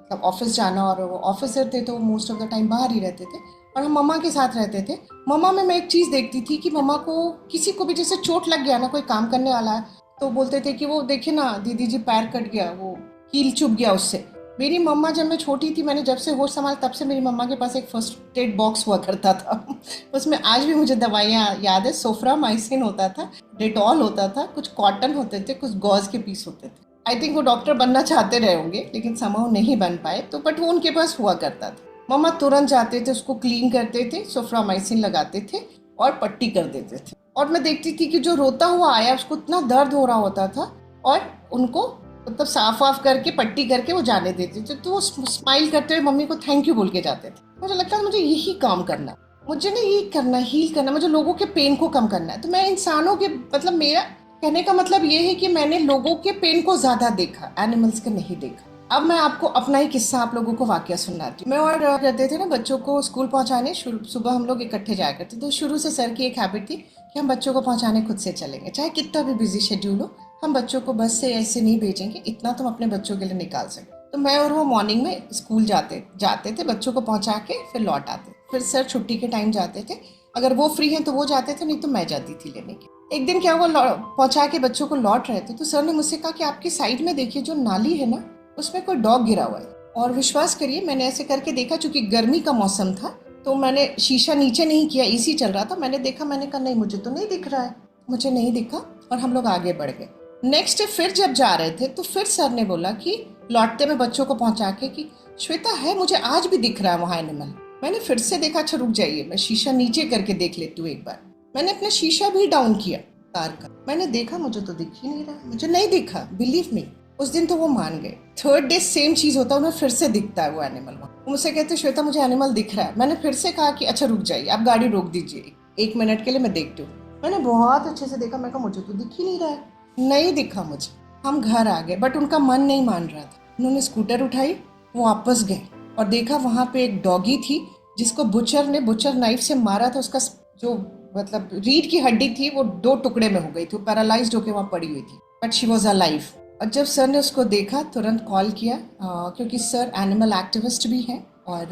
मतलब ऑफिस जाना, और वो ऑफिसर थे तो मोस्ट ऑफ द टाइम बाहर ही रहते थे, और हम मम्मा के साथ रहते थे। मम्मा में मैं एक चीज़ देखती थी कि मम्मा को, किसी को भी जैसे चोट लग गया ना, कोई काम करने वाला है, तो बोलते थे कि वो देखिए ना दीदी जी पैर कट गया, वो कील चुभ गया उससे। मेरी मम्मा जब मैं छोटी थी, मैंने जब से होश संभाल तब से मेरी मम्मा के पास एक फर्स्ट एड बॉक्स हुआ करता था उसमें आज भी मुझे दवाइयाँ याद है। सोफ्रामाइसिन होता था, डेटॉल होता था, कुछ कॉटन होते थे, कुछ गॉज के पीस होते थे। आई थिंक वो डॉक्टर बनना चाहते रहे होंगे लेकिन समहाउ नहीं बन पाए, तो बट वो उनके पास हुआ करता था। मम्मा तुरंत जाते थे, उसको क्लीन करते थे, सोफ्रामाइसिन लगाते थे और पट्टी कर देते थे। और मैं देखती थी कि जो रोता हुआ आया उसको इतना दर्द हो रहा होता था और उनको मतलब साफ वाफ करके पट्टी करके वो जाने देते थे, तो वो स्माइल करते हुए मम्मी को थैंक यू बोल के जाते थे। मुझे लगता है मुझे यही काम करना, मुझे ना यही करना, हील करना, मुझे लोगों के पेन को कम करना है। तो मैं इंसानों के मतलब मेरा कहने का मतलब ये है कि मैंने लोगों के पेन को ज्यादा देखा, एनिमल्स का नहीं देखा। अब मैं आपको अपना ही किस्सा आप लोगों को वाकया सुनाती हूँ। मैं और करते थे ना बच्चों को स्कूल पहुंचाने, सुबह हम लोग इकट्ठे जाया करते, तो शुरू से सर की एक हैबिट थी कि हम बच्चों को पहुंचाने खुद से चलेंगे, चाहे कितना भी बिजी शेड्यूल हो, हम बच्चों को बस से ऐसे नहीं भेजेंगे, इतना तुम अपने बच्चों के लिए निकाल सकते। तो मैं और वो मॉर्निंग में स्कूल जाते थे, बच्चों को पहुंचा के फिर लौट आते। फिर सर छुट्टी के टाइम जाते थे, अगर वो फ्री हैं तो वो जाते थे, नहीं तो मैं जाती थी लेने के। एक दिन क्या हुआ, पहुंचा के बच्चों को लौट रहे थे तो सर ने मुझसे कहा कि आपकी साइड में देखिए जो नाली है ना, उसमें कोई डॉग गिरा हुआ है। और विश्वास करिए मैंने ऐसे करके देखा, चूंकि गर्मी का मौसम था तो मैंने शीशा नीचे नहीं किया, एसी चल रहा था, मैंने देखा, मैंने कहा नहीं मुझे तो नहीं दिख रहा है, मुझे नहीं दिखा। और हम लोग आगे बढ़ गए। नेक्स्ट डे फिर जब जा रहे थे तो फिर सर ने बोला कि लौटते में बच्चों को पहुंचा के कि श्वेता है, मुझे आज भी दिख रहा है वहां एनिमल। मैंने फिर से देखा, अच्छा रुक जाइए मैं शीशा नीचे करके देख लेती हूँ एक बार। मैंने अपना शीशा भी डाउन किया कार का, मैंने देखा, मुझे तो दिख ही नहीं रहा, मुझे नहीं दिखा, बिलीव मी। उस दिन तो वो मान गए। थर्ड डे सेम चीज होता है, उन्हें फिर से दिखता है वो एनिमल। वो मुझसे कहते श्वेता मुझे एनिमल दिख रहा है। मैंने फिर से कहा कि अच्छा रुक जाइए, आप गाड़ी रोक दीजिए 1 मिनट के लिए, मैं देखती हूँ। मैंने बहुत अच्छे से देखा, मैं कहा मुझे तो दिख ही नहीं रहा है, नहीं दिखा मुझे। हम घर आ गए बट उनका मन नहीं मान रहा था। उन्होंने स्कूटर उठाई, वो वापस गए और देखा वहां पे एक डॉगी थी जिसको बुचर नाइफ से मारा था। उसका जो मतलब रीढ़ की हड्डी थी वो 2 टुकड़े में हो गई थी, पैरालाइज्ड होकर वहां पड़ी हुई थी, बट शी वॉज अलाइव। और जब सर ने उसको देखा तुरंत कॉल किया, क्योंकि सर एनिमल एक्टिविस्ट भी हैं और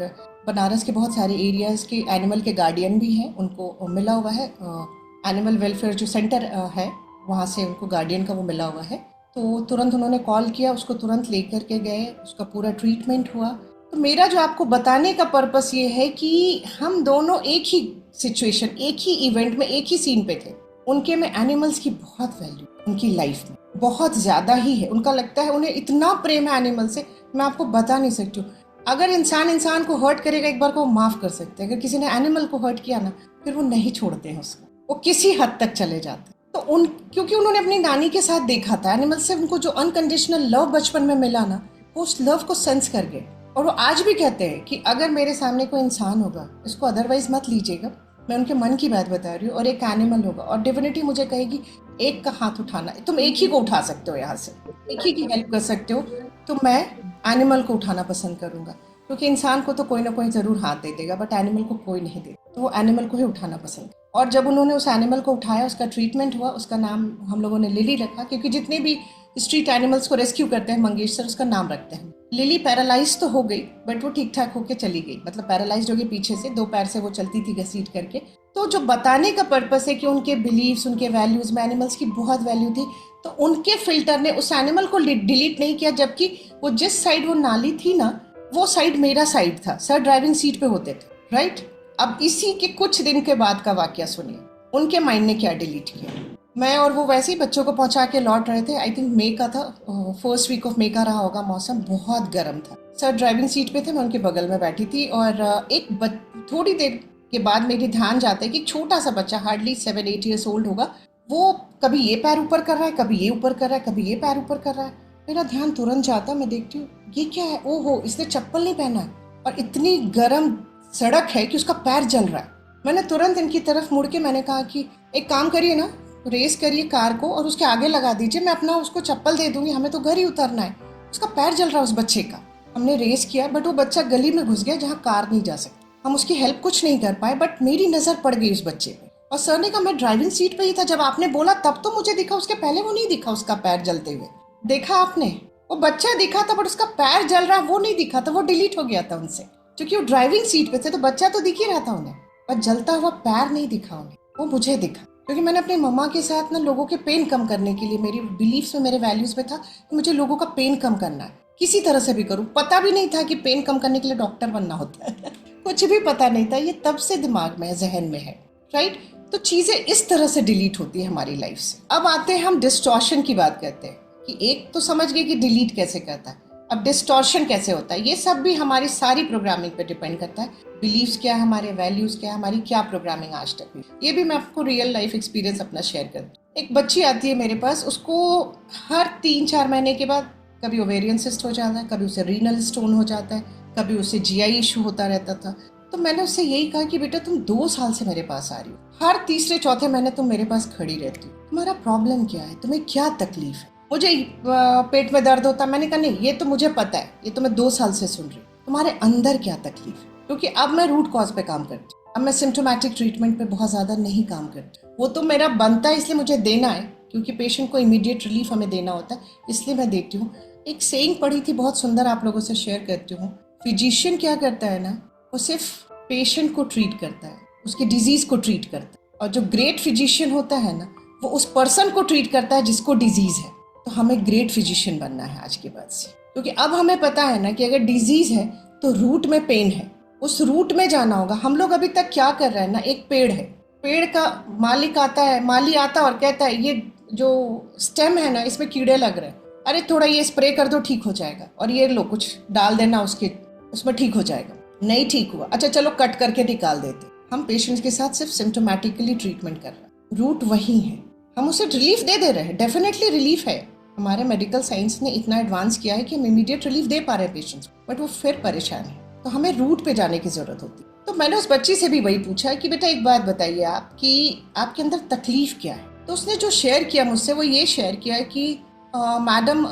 बनारस के बहुत सारे एरियाज के एनिमल के गार्डियन भी हैं, उनको मिला हुआ है एनिमल वेलफेयर जो सेंटर है वहाँ से उनको गार्डियन का वो मिला हुआ है। तो तुरंत उन्होंने कॉल किया, उसको तुरंत लेकर के गए, उसका पूरा ट्रीटमेंट हुआ। तो मेरा जो आपको बताने का पर्पस ये है कि हम दोनों एक ही सिचुएशन, एक ही इवेंट में, एक ही सीन पे थे। उनके में एनिमल्स की बहुत वैल्यू, उनकी लाइफ में बहुत ज्यादा ही है। उनका लगता है, उन्हें इतना प्रेम है एनिमल से, मैं आपको बता नहीं सकती हूँ। अगर इंसान को हर्ट करेगा एक बार को वो माफ कर सकते हैं, अगर किसी ने एनिमल को हर्ट किया ना फिर वो नहीं छोड़ते हैं उसको, वो किसी हद तक चले जाते हैं। तो क्योंकि उन्होंने अपनी नानी के साथ देखा था एनिमल से, उनको जो अनकंडीशनल लव बचपन में मिला ना, वो उस लव को सेंस कर गए। और वो आज भी कहते हैं कि अगर मेरे सामने कोई इंसान होगा इसको अदरवाइज मत लीजिएगा, मैं उनके मन की बात बता रही हूँ, और एक एनिमल होगा और डिविनिटी मुझे कहेगी एक का हाथ उठाना, तुम एक ही को उठा सकते हो, यहाँ से एक ही की हेल्प कर सकते हो, तो मैं एनिमल को उठाना पसंद करूंगा। क्योंकि इंसान को तो कोई ना कोई जरूर हाथ दे देगा बट एनिमल को कोई नहीं देगा, तो वो एनिमल को ही उठाना पसंद। और जब उन्होंने उस एनिमल को उठाया, उसका ट्रीटमेंट हुआ, उसका नाम हम लोगों ने लिली रखा, क्योंकि जितने भी स्ट्रीट एनिमल्स को रेस्क्यू करते हैं मंगेश सर उसका नाम रखते हैं। लिली पैरालाइज तो हो गई बट वो ठीक ठाक होके चली गई, मतलब पैरालाइज हो गई पीछे से, 2 पैर से वो चलती थी घसीट करके। तो जो बताने का पर्पस है कि उनके बिलीव्स, उनके वैल्यूज में एनिमल्स की बहुत वैल्यू थी, तो उनके फिल्टर ने उस एनिमल को डिलीट नहीं किया, जबकि वो जिस साइड वो नाली थी ना, वो साइड मेरा साइड था, सर ड्राइविंग सीट पे होते थे, राइट। अब इसी के कुछ दिन के बाद का वाकया सुनिए, उनके माइंड ने क्या डिलीट किया। मैं और वो वैसे ही बच्चों को पहुंचा के लौट रहे थे, आई थिंक मई का था, फर्स्ट वीक ऑफ मई का रहा होगा, मौसम बहुत गर्म था। सर ड्राइविंग सीट पे थे, मैं उनके बगल में बैठी थी, और थोड़ी देर के बाद मेरे ध्यान जाता है कि छोटा सा बच्चा, हार्डली 7-8 ईयर्स ओल्ड होगा, वो कभी ये पैर ऊपर कर रहा है, कभी ये ऊपर कर रहा है, कभी ये पैर ऊपर कर रहा है। मेरा ध्यान तुरंत जाता, मैं देखती हूँ ये क्या है, ओहो इसने चप्पल नहीं पहना है, और इतनी गर्म सड़क है कि उसका पैर जल रहा है। मैंने तुरंत इनकी तरफ मुड़ के मैंने कहा कि एक काम करिए ना, रेस करिए कार को और उसके आगे लगा दीजिए, मैं अपना उसको चप्पल दे दूंगी, हमें तो घर ही उतरना है। उसका पैर जल रहा है उस बच्चे का। हमने रेस किया बट वो बच्चा गली में घुस गया जहाँ कार नहीं जा सकती। हम उसकी हेल्प कुछ नहीं कर पाए, बट मेरी नजर पड़ गई उस बच्चे पे, और सर ने कहा मैं ड्राइविंग सीट पे ही था, जब आपने बोला तब तो मुझे दिखा, उसके पहले वो नहीं दिखा, उसका पैर जलते हुए। देखा आपने, वो बच्चा दिखा था बट उसका पैर जल रहा वो नहीं दिखा था, वो डिलीट हो गया था उनसे, क्योंकि वो ड्राइविंग सीट पे थे, तो बच्चा तो दिख ही रहा था उन्हें, पर जलता हुआ पैर नहीं दिखा उन्हें, वो मुझे दिखा। क्योंकि मैंने अपनी मम्मा के साथ ना लोगों के पेन कम करने के लिए, मेरी बिलीफ्स में, मेरे वैल्यूज में था कि मुझे लोगों का पेन कम करना है, किसी तरह से भी करूँ। पता भी नहीं था कि पेन कम करने के लिए डॉक्टर बनना होता है कुछ भी पता नहीं था, ये तब से दिमाग में है, जहन में है, राइट। तो चीज़ें इस तरह से डिलीट होती है हमारी लाइफ से। अब आते हैं हम डिस्टॉर्शन की बात करते हैं कि एक तो समझ गए कि डिलीट कैसे करता है, अब डिस्टॉर्शन कैसे होता है। ये सब भी हमारी सारी प्रोग्रामिंग पे डिपेंड करता है। बिलीव्स क्या है हमारे, वैल्यूज क्या है हमारी, क्या प्रोग्रामिंग आज तक हुई। ये भी मैं आपको रियल लाइफ एक्सपीरियंस अपना शेयर करती हूँ। एक बच्ची आती है मेरे पास, उसको हर 3-4 महीने के बाद कभी ओवेरियन सिस्ट हो जाता है, कभी उसे रीनल स्टोन हो जाता है, कभी उसे जीआई इशू होता रहता था। तो मैंने उससे यही कहा कि बेटा तुम 2 साल से मेरे पास आ रही हो, हर तीसरे चौथे महीने तुम मेरे पास खड़ी रहती हो, तुम्हारा प्रॉब्लम क्या है, तुम्हें क्या तकलीफ है। मुझे पेट में दर्द होता है। मैंने कहा नहीं, ये तो मुझे पता है, ये तो मैं 2 साल से सुन रही हूँ, तुम्हारे अंदर क्या तकलीफ है। क्योंकि अब मैं रूट कॉज पे काम करती हूँ, अब मैं सिम्टोमेटिक ट्रीटमेंट पे बहुत ज़्यादा नहीं काम करती। वो तो मेरा बनता है, इसलिए मुझे देना है, क्योंकि पेशेंट को इमीडिएट रिलीफ हमें देना होता है, इसलिए मैं देती हूँ। एक सेइंग पढ़ी थी, बहुत सुंदर, आप लोगों से शेयर करती हूँ। फिजिशियन क्या करता है ना, वो सिर्फ पेशेंट को ट्रीट करता है, उसकी डिजीज को ट्रीट करता है। और जो ग्रेट फिजिशियन होता है ना, वो उस पर्सन को ट्रीट करता है जिसको डिजीज है। तो हमें ग्रेट फिजिशियन बनना है आज के बाद से, क्योंकि अब हमें पता है ना कि अगर डिजीज है तो रूट में पेन है, उस रूट में जाना होगा। हम लोग अभी तक क्या कर रहे हैं ना, एक पेड़ है, पेड़ का मालिक आता है, माली आता है और कहता है ये जो स्टेम है ना, इसमें कीड़े लग रहे हैं, अरे थोड़ा ये स्प्रे कर दो ठीक हो जाएगा, और ये लो कुछ डाल देना उसके, उसमें ठीक हो जाएगा। नहीं ठीक हुआ, अच्छा चलो कट करके निकाल देते। हम पेशेंट्स के साथ सिर्फ सिम्टोमेटिकली ट्रीटमेंट कर रहे हैं, रूट वही है, हम उसे रिलीफ दे रहे हैं। डेफिनेटली रिलीफ है, हमारे मेडिकल साइंस ने इतना एडवांस किया है कि हम इमीडिएट रिलीफ दे पा रहे हैं पेशेंट्स, बट वो फिर परेशान है, तो हमें रूट पे जाने की जरूरत होती है। तो मैंने उस बच्ची से भी वही पूछा कि बेटा एक बात बताइए आप कि आपके अंदर तकलीफ क्या है। तो उसने जो शेयर किया मुझसे, वो ये शेयर किया कि मैडम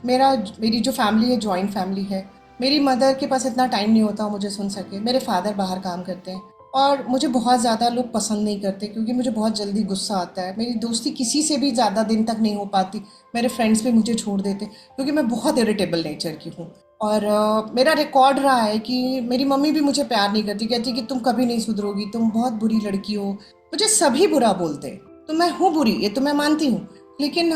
मेरी जो फैमिली है जॉइंट फैमिली है, मेरी मदर के पास इतना टाइम नहीं होता मुझे सुन सके, मेरे फादर बाहर काम करते हैं, और मुझे बहुत ज़्यादा लोग पसंद नहीं करते क्योंकि मुझे बहुत जल्दी गुस्सा आता है, मेरी दोस्ती किसी से भी ज़्यादा दिन तक नहीं हो पाती, मेरे फ्रेंड्स भी मुझे छोड़ देते क्योंकि मैं बहुत इरिटेबल नेचर की हूँ। और मेरा रिकॉर्ड रहा है कि मेरी मम्मी भी मुझे प्यार नहीं करती, कहती कि तुम कभी नहीं सुधरोगी, तुम बहुत बुरी लड़की हो, मुझे सभी बुरा बोलते। तो मैं हूँ बुरी, ये तो मैं मानती हूँ, लेकिन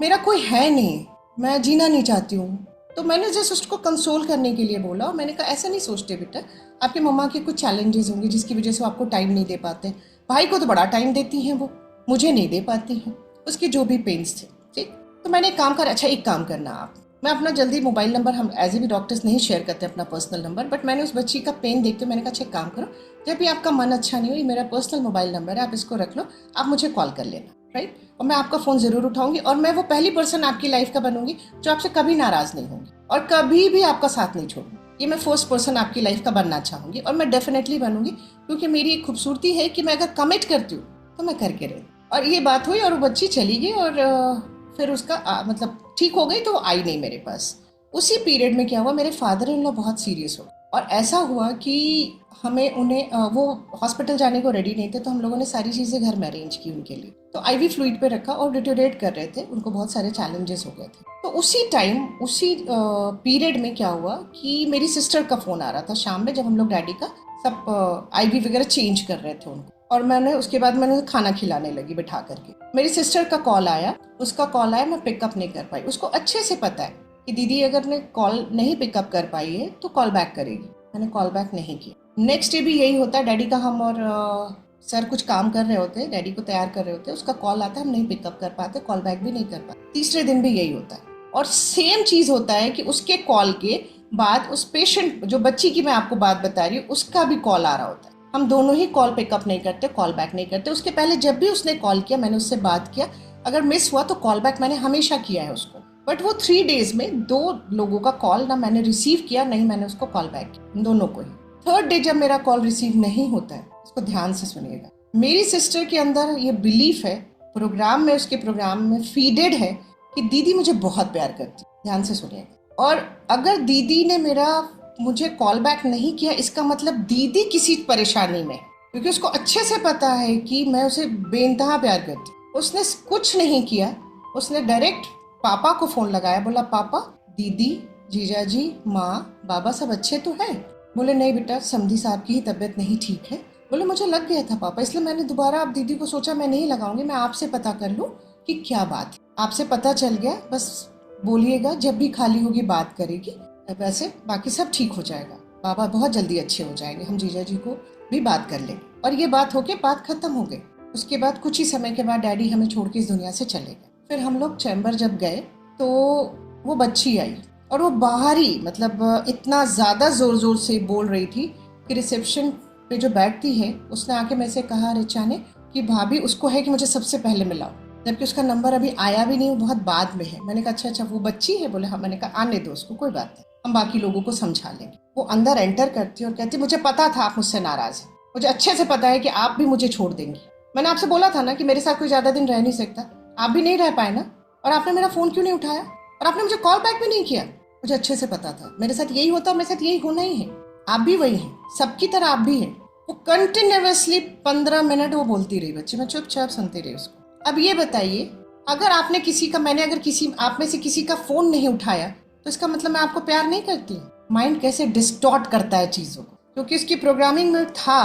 मेरा कोई है नहीं, मैं जीना नहीं चाहती हूँ। तो मैंने जस्ट उसको कंसोल करने के लिए बोला, और मैंने कहा ऐसा नहीं सोचते बेटा, आपकी मम्मा के कुछ चैलेंजेस होंगे जिसकी वजह से वो आपको टाइम नहीं दे पाते। भाई को तो बड़ा टाइम देती हैं वो, मुझे नहीं दे पाती हैं, उसके जो भी पेन्स थे, ठीक। तो मैंने एक काम कर, अच्छा एक काम करना आप, मैं अपना जल्दी मोबाइल नंबर, हम एज ए भी डॉक्टर्स नहीं शेयर करते अपना पर्सनल नंबर, बट मैंने उस बच्ची का पेन देखते मैंने कहा अच्छा एक काम करो, जब भी आपका मन अच्छा नहीं हो, ये मेरा पर्सनल मोबाइल नंबर है, आप इसको रख लो, आप मुझे कॉल कर लेना, राइट। और मैं आपका फ़ोन ज़रूर उठाऊंगी, और मैं वो पहली पर्सन आपकी लाइफ का बनूंगी जो आपसे कभी नाराज़ नहीं होंगी और कभी भी आपका साथ नहीं छोड़ूंगी। ये मैं फर्स्ट पर्सन आपकी लाइफ का बनना चाहूँगी, और मैं डेफिनेटली बनूंगी, क्योंकि मेरी एक खूबसूरती है कि मैं अगर कमिट करती हूँ तो मैं करके रहती। और ये बात हुई और वो बच्ची चली गई, और फिर उसका मतलब ठीक हो गई, तो वो आई नहीं मेरे पास। उसी पीरियड में क्या हुआ, मेरे फादर इन लॉ बहुत सीरियस हो, और ऐसा हुआ कि हमें उन्हें वो हॉस्पिटल जाने को रेडी नहीं थे, तो हम लोगों ने सारी चीज़ें घर में अरेंज की उनके लिए। तो आईवी फ्लूइड पे रखा और डिटोरेट कर रहे थे, उनको बहुत सारे चैलेंजेस हो गए थे। तो उसी टाइम, उसी पीरियड में क्या हुआ कि मेरी सिस्टर का फ़ोन आ रहा था शाम में, जब हम लोग डैडी का सब आईवी वगैरह चेंज कर रहे थे उनको, और मैंने उसके बाद मैंने खाना खिलाने लगी बिठा करके। मेरी सिस्टर का कॉल आया, उसका कॉल आया, मैं पिकअप नहीं कर पाई। उसको अच्छे से पता है कि दीदी अगर ने कॉल नहीं पिकअप कर पाई है तो कॉल बैक करेगी, मैंने कॉल बैक नहीं किया। नेक्स्ट डे भी यही होता है, डैडी का हम और सर कुछ काम कर रहे होते हैं, डैडी को तैयार कर रहे होते हैं, उसका कॉल आता है, हम नहीं पिकअप कर पाते, कॉल बैक भी नहीं कर पाते। तीसरे दिन भी यही होता है, और सेम चीज़ होता है कि उसके कॉल के बाद उस पेशेंट, जो बच्ची की मैं आपको बात बता रही हूँ, उसका भी कॉल आ रहा होता है। हम दोनों ही कॉल पिकअप नहीं करते, कॉल बैक नहीं करते। उसके पहले जब भी उसने कॉल किया, मैंने उससे बात किया, अगर मिस हुआ तो कॉल बैक मैंने हमेशा किया है उसको, बट वो 3 डेज में 2 लोगों का कॉल ना मैंने रिसीव किया, नहीं मैंने उसको कॉल बैक किया, दोनों को ही। थर्ड डे जब मेरा कॉल रिसीव नहीं होता है, इसको ध्यान से सुनिएगा, मेरी सिस्टर के अंदर ये बिलीफ है, प्रोग्राम में, उसके प्रोग्राम में फीडेड है कि दीदी मुझे बहुत प्यार करती, ध्यान से सुनिएगा। और अगर दीदी ने मुझे कॉल बैक नहीं किया, इसका मतलब दीदी किसी परेशानी में, क्योंकि उसको अच्छे से पता है कि मैं उसे बेइंतहा प्यार करती। उसने कुछ नहीं किया, उसने डायरेक्ट पापा को फोन लगाया, बोला पापा, दीदी, जीजा जी, माँ, बाबा सब अच्छे तो हैं? बोले नहीं बेटा, समधी साहब की ही तबीयत नहीं ठीक है, बोले मुझे लग गया था पापा, इसलिए मैंने दोबारा अब दीदी को सोचा मैं नहीं लगाऊंगी, मैं आपसे पता कर लूँ कि क्या बात है। आपसे पता चल गया, बस बोलिएगा जब भी खाली होगी बात करेगी, वैसे बाकी सब ठीक हो जाएगा, बाबा बहुत जल्दी अच्छे हो जाएंगे, हम जीजा जी को भी बात कर लेंगे। और ये बात होके बात खत्म हो गई। उसके बाद कुछ ही समय के बाद डैडी हमें छोड़ के इस दुनिया से चले गए। फिर हम लोग चैम्बर जब गए तो वो बच्ची आई और वो बाहर ही मतलब इतना ज़्यादा ज़ोर ज़ोर से बोल रही थी कि रिसेप्शन पे जो बैठती है उसने आके मेरे से कहा रिचा ने कि भाभी उसको है कि मुझे सबसे पहले मिलाओ, जबकि उसका नंबर अभी आया भी नहीं, वो बहुत बाद में है। मैंने कहा अच्छा वो बच्ची है? बोले हाँ। मैंने कहा आने दो उसको, कोई बात नहीं, हम बाकी लोगों को समझा लेंगे। वो अंदर एंटर करती और कहती मुझे पता था आप मुझसे नाराज हैं, मुझे अच्छे से पता है कि आप भी मुझे छोड़ देंगी। मैंने आपसे बोला था ना कि मेरे साथ कोई ज़्यादा दिन रह नहीं सकता, आप भी नहीं रह पाए ना, और आपने मेरा फ़ोन क्यों नहीं उठाया और आपने मुझे कॉल बैक भी नहीं किया। मुझे अच्छे से पता था मेरे साथ यही होता और मेरे साथ यही होना ही है, आप भी वही हैं, सबकी तरह आप भी हैं। वो कंटिन्यूअसली 15 मिनट वो बोलती रही बच्ची, मैं चुपचाप सुनती रही उसको। अब ये बताइए, अगर आपने किसी का, मैंने अगर किसी आप में से किसी का फ़ोन नहीं उठाया तो इसका मतलब मैं आपको प्यार नहीं करती। माइंड कैसे डिस्टॉर्ट करता है चीज़ों को, क्योंकि उसकी प्रोग्रामिंग में था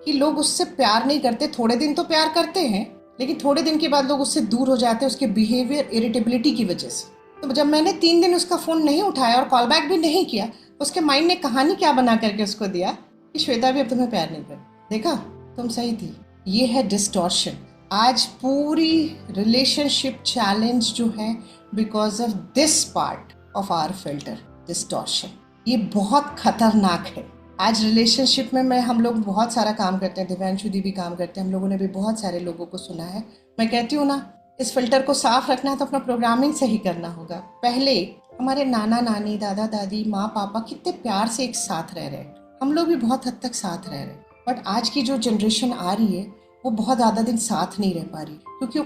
कि लोग उससे प्यार नहीं करते, थोड़े दिन तो प्यार करते हैं लेकिन थोड़े दिन के बाद लोग उससे दूर हो जाते हैं उसके बिहेवियर इरिटेबिलिटी की वजह से। तो जब मैंने 3 दिन उसका फ़ोन नहीं उठाया और कॉल बैक भी नहीं किया, उसके माइंड ने कहानी क्या बना करके उसको दिया कि श्वेता भी अब तुम्हें प्यार नहीं करती। देखा, तुम सही थी। ये है डिस्टॉर्शन। आज पूरी रिलेशनशिप चैलेंज जो है because of this part of our filter, distortion. ये बहुत खतरनाक है। आज रिलेशनशिप में हम लोग बहुत सारा काम करते हैं, दिव्यांशु दी भी काम करते हैं, हम लोगों ने भी बहुत सारे लोगों को सुना है। मैं कहती हूँ ना, इस फिल्टर को साफ रखना है तो अपना प्रोग्रामिंग सही करना होगा। पहले हमारे नाना नानी, दादा दादी, माँ पापा कितने प्यार से एक साथ रह रहे, हम लोग भी बहुत हद तक साथ रह रहे, बट आज की जो जनरेशन आ रही है वो बहुत ज़्यादा दिन साथ नहीं रह पा रही, क्योंकि वो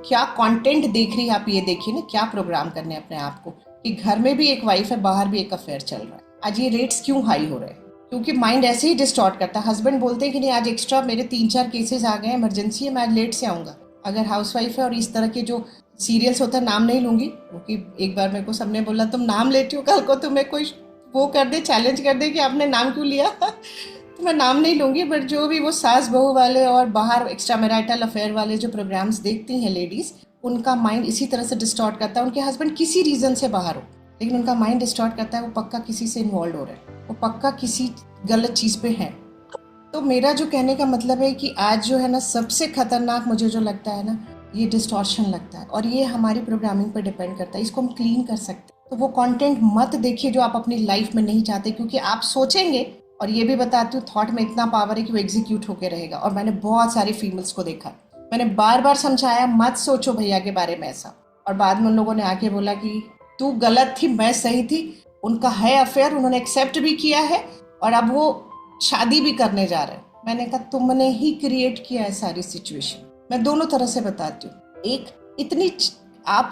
क्या कंटेंट देख रही है। आप ये देखिए ना, क्या प्रोग्राम करने अपने आप को कि घर में भी एक वाइफ है, बाहर भी एक अफेयर चल रहा है। आज ये रेट्स क्यों हाई हो रहे हैं? क्योंकि माइंड ऐसे ही डिस्टॉर्ट करता है। हस्बैंड बोलते हैं कि नहीं आज एक्स्ट्रा मेरे 3-4 केसेस आ गए, इमरजेंसी है, मैं आज लेट से आऊँगा। अगर हाउसवाइफ है और इस तरह के जो सीरियल्स होता है, नाम नहीं लूँगी क्योंकि एक बार मेरे को सबने बोला तुम नाम लेती हो, कल को तुम्हें कोई वो कर दे, चैलेंज कर दे कि आपने नाम क्यों लिया तो मैं नाम नहीं लूँगी, बट जो भी वो सास बहू वाले और बाहर एक्स्ट्रा मैरिटल अफेयर वाले जो प्रोग्राम्स देखती हैं लेडीज़, उनका माइंड इसी तरह से डिस्टॉर्ट करता है। उनके हस्बैंड किसी रीज़न से बाहर हो लेकिन उनका माइंड डिस्टॉर्ट करता है, वो पक्का किसी से इन्वॉल्व हो रहे हैं, वो पक्का किसी गलत चीज़ पे है। तो मेरा जो कहने का मतलब है कि आज जो है ना, सबसे खतरनाक मुझे जो लगता है ना, ये डिस्टॉर्शन लगता है, और ये हमारी प्रोग्रामिंग पर डिपेंड करता है। इसको हम क्लीन कर सकते हैं। तो वो कंटेंट मत देखिए जो आप अपनी लाइफ में नहीं चाहते, क्योंकि आप सोचेंगे, और ये भी बताती हूँ थॉट में इतना पावर है कि वो एग्जीक्यूट होकर रहेगा। और मैंने बहुत सारी फीमेल्स को देखा, मैंने बार बार समझाया मत सोचो भैया के बारे में ऐसा, और बाद में उन लोगों ने आके बोला कि तू गलत थी, मैं सही थी। उनका है अफेयर, उन्होंने एक्सेप्ट भी किया है और अब वो शादी भी करने जा रहे हैं। मैंने कहा तुमने ही क्रिएट किया है सारी सिचुएशन। मैं दोनों तरह से बताती हूँ। एक इतनी आप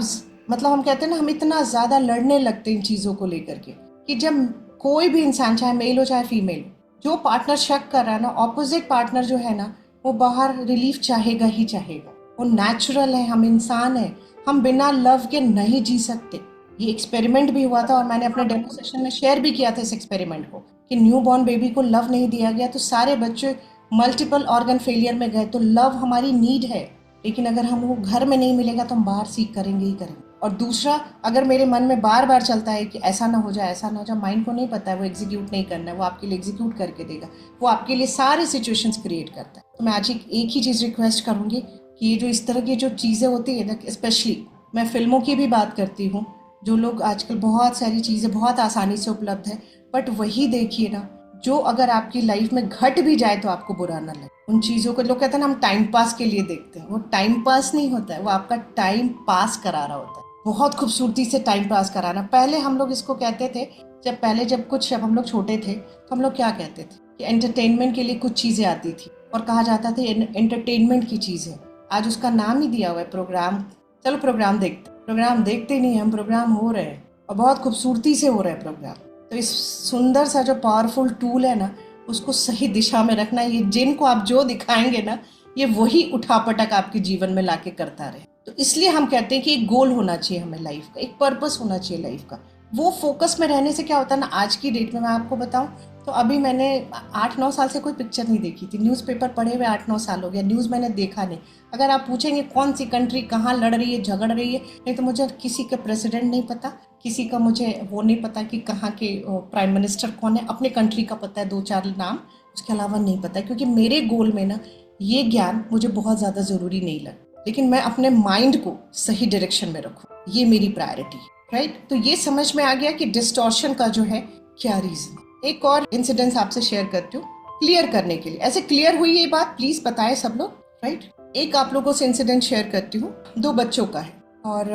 मतलब हम कहते हैं ना, हम इतना ज़्यादा लड़ने लगते हैं इन चीज़ों को लेकर के कि जब कोई भी इंसान, चाहे मेल हो चाहे फीमेल, जो पार्टनर शक कर रहा है ना, ऑपोजिट पार्टनर जो है ना, वो बाहर रिलीफ चाहेगा ही चाहेगा। वो नेचुरल है, हम इंसान हैं, हम बिना लव के नहीं जी सकते। ये एक्सपेरिमेंट भी हुआ था और मैंने अपने डेमो सेशन में शेयर भी किया था इस एक्सपेरिमेंट को कि न्यू बॉर्न बेबी को लव नहीं दिया गया तो सारे बच्चे मल्टीपल ऑर्गन फेलियर में गए। तो लव हमारी नीड है, लेकिन अगर हम वो घर में नहीं मिलेगा तो हम बाहर सीख करेंगे ही करेंगे। और दूसरा, अगर मेरे मन में बार बार चलता है कि ऐसा ना हो जाए, ऐसा ना हो जाए, माइंड को नहीं पता है वो एग्जीक्यूट नहीं करना है, वो आपके लिए एग्जीक्यूट करके देगा, वो आपके लिए सारे सिचुएशंस क्रिएट करता है। तो मैं आज एक ही चीज़ रिक्वेस्ट करूँगी कि ये जो इस तरह की जो चीज़ें होती है ना, स्पेशली मैं फिल्मों की भी बात करती हूँ, जो लोग आजकल बहुत सारी चीज़ें बहुत आसानी से उपलब्ध है, बट वही देखिए ना जो अगर आपकी लाइफ में घट भी जाए तो आपको बुरा ना लगे। उन चीज़ों को लोग कहते हैं ना हम टाइम पास के लिए देखते हैं, वो टाइम पास नहीं होता है, वो आपका टाइम पास करा रहा होता है, बहुत खूबसूरती से टाइम पास कराना। पहले हम लोग इसको कहते थे, जब हम लोग छोटे थे तो हम लोग क्या कहते थे कि एंटरटेनमेंट के लिए कुछ चीज़ें आती थी और कहा जाता था एंटरटेनमेंट की चीज़ है। आज उसका नाम ही दिया हुआ है प्रोग्राम। चलो प्रोग्राम देखते नहीं, हम प्रोग्राम हो रहे हैं और बहुत खूबसूरती से हो रहा है प्रोग्राम। तो इस सुंदर सा जो पावरफुल टूल है ना, उसको सही दिशा में रखना। ये जिनको आप जो दिखाएंगे ना, ये वही उठापटक आपके जीवन में लाके करता रहे। तो इसलिए हम कहते हैं कि एक गोल होना चाहिए हमें लाइफ का, एक पर्पस होना चाहिए लाइफ का। वो फोकस में रहने से क्या होता है ना, आज की डेट में मैं आपको बताऊं तो अभी मैंने 8-9 साल से कोई पिक्चर नहीं देखी थी। न्यूज़पेपर पढ़े हुए 8-9 साल हो गया, न्यूज़ मैंने देखा नहीं। अगर आप पूछेंगे कौन सी कंट्री कहाँ लड़ रही है, झगड़ रही है, नहीं तो मुझे किसी का प्रेसिडेंट नहीं पता, किसी का मुझे वो नहीं पता कि कहाँ के प्राइम मिनिस्टर कौन है। अपने कंट्री का पता है 2-4 नाम, उसके अलावा नहीं पता, क्योंकि मेरे गोल में ना ये ज्ञान मुझे बहुत ज़्यादा ज़रूरी नहीं लगा। लेकिन मैं अपने माइंड को सही डायरेक्शन में रखूँ, ये मेरी प्रायोरिटी है, राइट। तो ये समझ में आ गया कि डिस्टॉर्शन का जो है क्या रीज़न। एक और इंसिडेंस आपसे शेयर करती हूँ क्लियर करने के लिए। ऐसे क्लियर हुई ये बात, प्लीज बताएं सब लोग, राइट। एक आप लोगों से इंसिडेंट शेयर करती हूँ, 2 बच्चों का है। और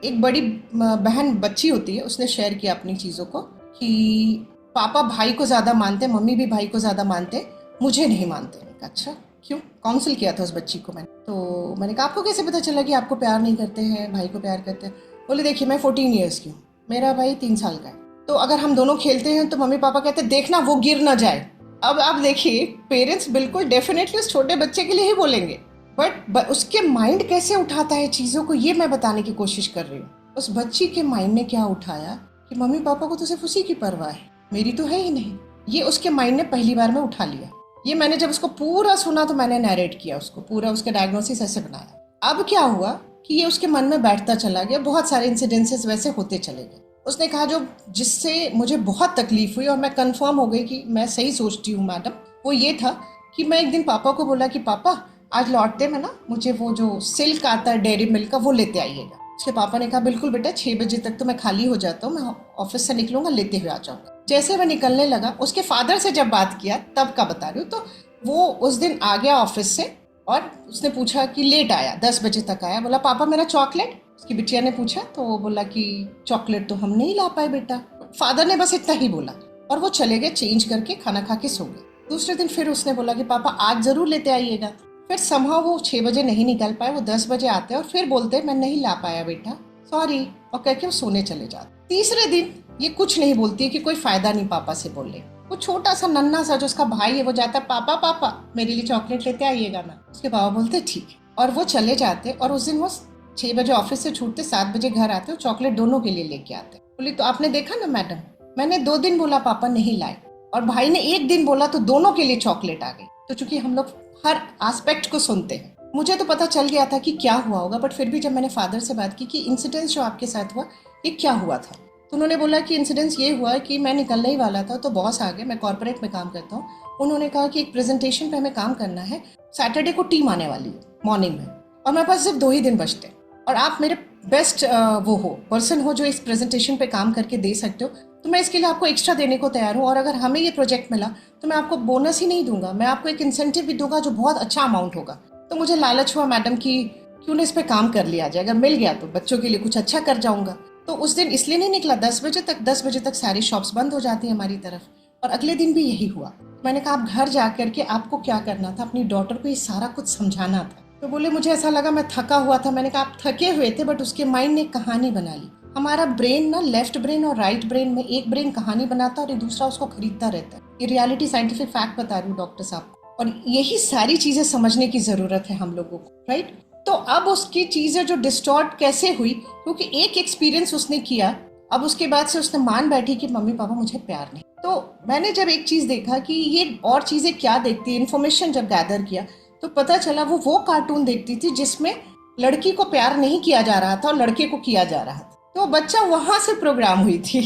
एक बड़ी बहन बच्ची होती है, उसने शेयर किया अपनी चीज़ों को कि पापा भाई को ज़्यादा मानते, मम्मी भी भाई को ज़्यादा मानते, मुझे नहीं मानते। मैंने कहा अच्छा क्यों? काउंसिल किया था उस बच्ची को मैंने। तो मैंने कहा आपको कैसे पता चला कि आपको प्यार नहीं करते हैं, भाई को प्यार करते हैं? बोले देखिए मैं 14 ईयर्स की हूँ, मेरा भाई 3 साल का है, तो अगर हम दोनों खेलते हैं तो मम्मी पापा कहते हैं देखना वो गिर ना जाए। अब आप देखिए, पेरेंट्स बिल्कुल डेफिनेटली उस छोटे बच्चे के लिए ही बोलेंगे, बट उसके माइंड कैसे उठाता है चीज़ों को, ये मैं बताने की कोशिश कर रही हूँ। उस बच्ची के माइंड ने क्या उठाया कि मम्मी पापा को तो सिर्फ उसी की परवाह है, मेरी तो है ही नहीं। ये उसके माइंड ने पहली बार में उठा लिया। ये मैंने जब उसको पूरा सुना तो मैंने नैरेट किया उसको पूरा, उसका डायग्नोसिस ऐसे बनाया। अब क्या हुआ कि ये उसके मन में बैठता चला गया, बहुत सारे इंसिडेंसेस वैसे होते चले गए। उसने कहा जो जिससे मुझे बहुत तकलीफ हुई और मैं कंफर्म हो गई कि मैं सही सोचती हूँ मैडम, वो ये था कि मैं एक दिन पापा को बोला कि पापा आज लौटते में ना मुझे वो जो सिल्क आता है डेयरी मिल्क का, वो लेते आइएगा। उसके पापा ने कहा बिल्कुल बेटा, 6 बजे तक तो मैं खाली हो जाता हूँ, मैं ऑफिस से निकलूंगा, लेते हुए आ जाऊंगा। जैसे मैं निकलने लगा, उसके फादर से जब बात किया तब का बता रही हूँ, तो वो उस दिन आ गया ऑफिस से और उसने पूछा कि लेट आया, 10 बजे तक आया। बोला पापा मेरा चॉकलेट। उसकी बिटिया ने पूछा तो वो बोला कि चॉकलेट तो हम नहीं ला पाए बेटा। फादर ने बस इतना ही बोला और वो चले गए, चेंज करके खाना खा के सो गए। दूसरे दिन फिर उसने बोला कि पापा आज जरूर लेते आइएगा। फिर समहाउ वो 6 बजे नहीं निकल पाए, वो 10 बजे आते और फिर बोलते मैं नहीं ला पाया बेटा, सॉरी, और कह के वो सोने चले जाते। तीसरे दिन ये कुछ नहीं बोलती है कि कोई फायदा नहीं पापा से बोले। वो छोटा सा नन्ना सा जो उसका भाई है वो जाता है, पापा पापा मेरे लिए चॉकलेट लेते आइएगा ना। उसके पापा बोलते ठीक है, और वो चले जाते। और उस दिन वो 6 बजे ऑफिस से छूटते, 7 बजे घर आते और चॉकलेट दोनों के लिए लेके आते। बोली तो आपने देखा ना मैडम, मैंने 2 दिन बोला पापा नहीं लाए और भाई ने 1 दिन बोला तो दोनों के लिए चॉकलेट आ गई। तो चूंकि हम लोग हर एस्पेक्ट को सुनते हैं, मुझे तो पता चल गया था कि क्या हुआ होगा, बट फिर भी जब मैंने फादर से बात की कि इंसिडेंस जो आपके साथ हुआ ये क्या हुआ था, तो उन्होंने बोला कि इंसिडेंस ये हुआ कि मैं निकलने ही वाला था तो बॉस आ गए, मैं कॉर्पोरेट में काम करता हूँ। उन्होंने कहा कि एक प्रेजेंटेशन पे हमें काम करना है, सैटरडे को टीम आने वाली है मॉर्निंग में, और मेरे पास सिर्फ 2 ही दिन बचते हैं और आप मेरे बेस्ट वो हो पर्सन हो जो इस प्रेजेंटेशन पे काम करके दे सकते हो, तो मैं इसके लिए आपको एक्स्ट्रा देने को तैयार हूँ। और अगर हमें ये प्रोजेक्ट मिला तो मैं आपको बोनस ही नहीं दूंगा, मैं आपको एक इंसेंटिव भी दूंगा जो बहुत अच्छा अमाउंट होगा। तो मुझे लालच हुआ मैडम कि क्यों ना इस पे काम कर लिया जाए, अगर मिल गया तो बच्चों के लिए कुछ अच्छा कर जाऊंगा। तो उस दिन इसलिए नहीं निकला 10 बजे तक, 10 बजे तक सारी शॉप्स बंद हो जाती है हमारी तरफ, और अगले दिन भी यही हुआ। मैंने कहा आप घर जा करके आपको क्या करना था, अपनी डॉटर को ये सारा कुछ समझाना था। तो बोले मुझे ऐसा लगा मैं थका हुआ था। मैंने कहा आप थके हुए थे, बट उसके माइंड ने कहानी बना ली। हमारा ब्रेन ना, लेफ्ट ब्रेन और राइट ब्रेन में, एक ब्रेन कहानी बनाता है और दूसरा उसको खरीदता रहता है। ये रियलिटी साइंटिफिक फैक्ट बता रही हूँ डॉक्टर साहब, और यही सारी चीजें समझने की जरूरत है हम लोगों को, राइट। तो अब उसकी चीजें जो डिस्टॉर्ट कैसे हुई, क्योंकि एक एक्सपीरियंस उसने किया, अब उसके बाद से उसने मान बैठी कि मम्मी पापा मुझे प्यार नहीं। तो मैंने जब एक चीज देखा कि ये और चीजें क्या देखती है, इन्फॉर्मेशन जब गैदर किया तो पता चला वो कार्टून देखती थी जिसमें लड़की को प्यार नहीं किया जा रहा था और लड़के को किया जा रहा था, तो बच्चा वहां से प्रोग्राम हुई थी।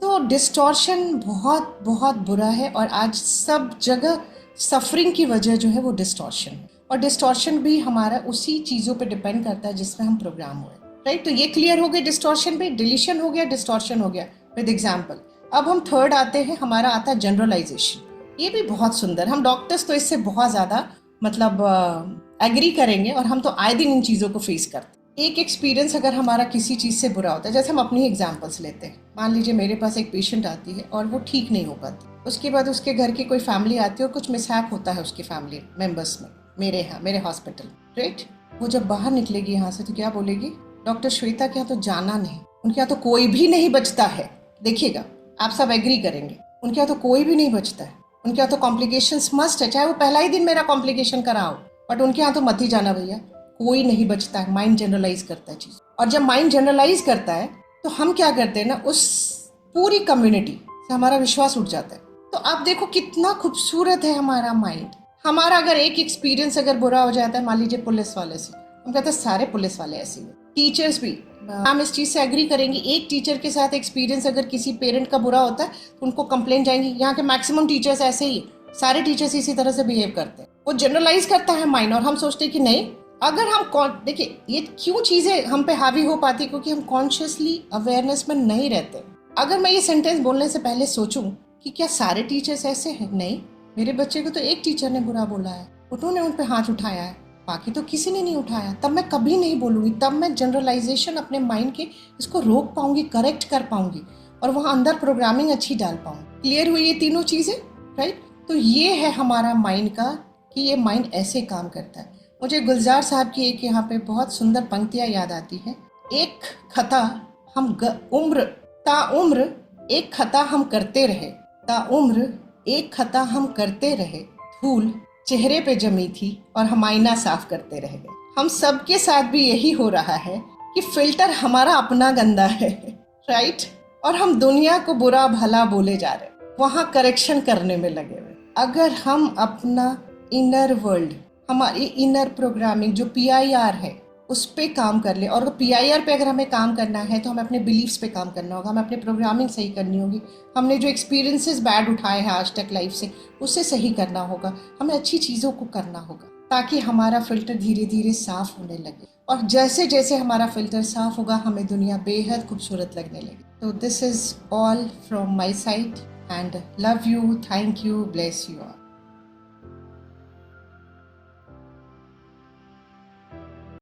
तो डिस्टॉर्शन बहुत बहुत बुरा है, और आज सब जगह सफरिंग की वजह जो है वो डिस्टॉर्शन है, और डिस्टॉर्शन भी हमारा उसी चीजों पे डिपेंड करता है जिसमें हम प्रोग्राम हुए, राइट। तो ये क्लियर हो गया डिस्टॉर्शन भी, डिलीशन हो गया, डिस्टॉर्शन हो गया विद एग्जाम्पल। अब हम थर्ड आते हैं, हमारा आता है जनरलाइजेशन। ये भी बहुत सुंदर, हम डॉक्टर्स तो इससे बहुत ज्यादा मतलब एग्री करेंगे, और हम तो आए दिन इन चीजों को फेस करते हैं। एक एक्सपीरियंस अगर हमारा किसी चीज से बुरा होता है, जैसे हम अपनी एग्जांपल्स लेते हैं, मान लीजिए मेरे पास एक पेशेंट आती है और वो ठीक नहीं हो पाती, उसके बाद उसके घर की कोई फैमिली आती है और कुछ मिसहैप होता है उसकी फैमिली मेंबर्स में, मेरे हॉस्पिटल, राइट। वो जब बाहर निकलेगी यहाँ से तो क्या बोलेगी, डॉक्टर श्वेता के यहाँ तो जाना नहीं, उनके यहाँ तो कोई भी नहीं बचता है। देखिएगा आप सब एग्री करेंगे, उनके यहाँ तो कोई भी नहीं बचता है, उनके यहाँ तो कॉम्प्लिकेशंस मस्ट है, चाहे वो पहला ही दिन मेरा कॉम्प्लिकेशन कराओ, बट उनके यहाँ तो मत ही जाना भैया, कोई नहीं बचता है। माइंड जनरलाइज करता है चीज, और जब माइंड जनरलाइज करता है तो हम क्या करते हैं ना, उस पूरी कम्युनिटी से हमारा विश्वास उठ जाता है। तो आप देखो कितना खूबसूरत है हमारा माइंड। हमारा अगर एक एक्सपीरियंस अगर बुरा हो जाता है, मान लीजिए पुलिस वाले से, हम कहते हैं सारे पुलिस वाले ऐसे ही। टीचर्स भी, हम इस चीज़ से एग्री करेंगे, एक टीचर के साथ एक्सपीरियंस अगर किसी पेरेंट का बुरा होता है तो उनको कंप्लेंट जाएंगी। यहाँ के मैक्सिमम टीचर्स ऐसे ही, सारे टीचर्स इसी तरह से बिहेव करते हैं। वो जनरलाइज करता है माइंड, और हम सोचते हैं कि नहीं, अगर हम देखिए ये क्यों चीज़ें हम पे हावी हो पाती, क्योंकि हम कॉन्शियसली अवेयरनेस में नहीं रहते। अगर मैं ये सेंटेंस बोलने से पहले सोचूं कि क्या सारे टीचर्स ऐसे हैं, नहीं, मेरे बच्चे को तो एक टीचर ने बुरा बोला है, उन्होंने उन पे हाथ उठाया है, बाकी तो किसी ने नहीं उठाया, तब मैं कभी नहीं बोलूँगी। तब मैं जनरलाइजेशन अपने माइंड के इसको रोक पाऊंगी, करेक्ट कर पाऊंगी, और वहाँ अंदर प्रोग्रामिंग अच्छी डाल पाऊंगी। क्लियर हुई ये तीनों चीज़ें, राइट? तो ये है हमारा माइंड का, कि ये माइंड ऐसे काम करता है। मुझे गुलजार साहब की एक यहाँ पे बहुत सुंदर पंक्तियाँ याद आती है। एक खता हम उम्र ताउम्र एक खता हम करते रहे, ताउम्र एक खता हम करते रहे, धूल चेहरे पे जमी थी और हम आईना साफ करते रह गए। हम सबके साथ भी यही हो रहा है कि फिल्टर हमारा अपना गंदा है, राइट? और हम दुनिया को बुरा भला बोले जा रहे हैं, वहाँ करेक्शन करने में लगे हुए। अगर हम अपना इनर वर्ल्ड, हमारी इनर प्रोग्रामिंग जो PIR है, उस पे काम कर ले, और PIR पे अगर हमें काम करना है तो हमें अपने बिलीफ्स पे काम करना होगा, हमें अपनी प्रोग्रामिंग सही करनी होगी, हमने जो एक्सपीरियंसेस बैड उठाए हैं आज तक लाइफ से, उससे सही करना होगा, हमें अच्छी चीज़ों को करना होगा, ताकि हमारा फिल्टर धीरे धीरे साफ होने लगे। और जैसे जैसे हमारा फिल्टर साफ होगा, हमें दुनिया बेहद खूबसूरत लगने लगे। तो this is all from my side, and love you, thank you, bless you all.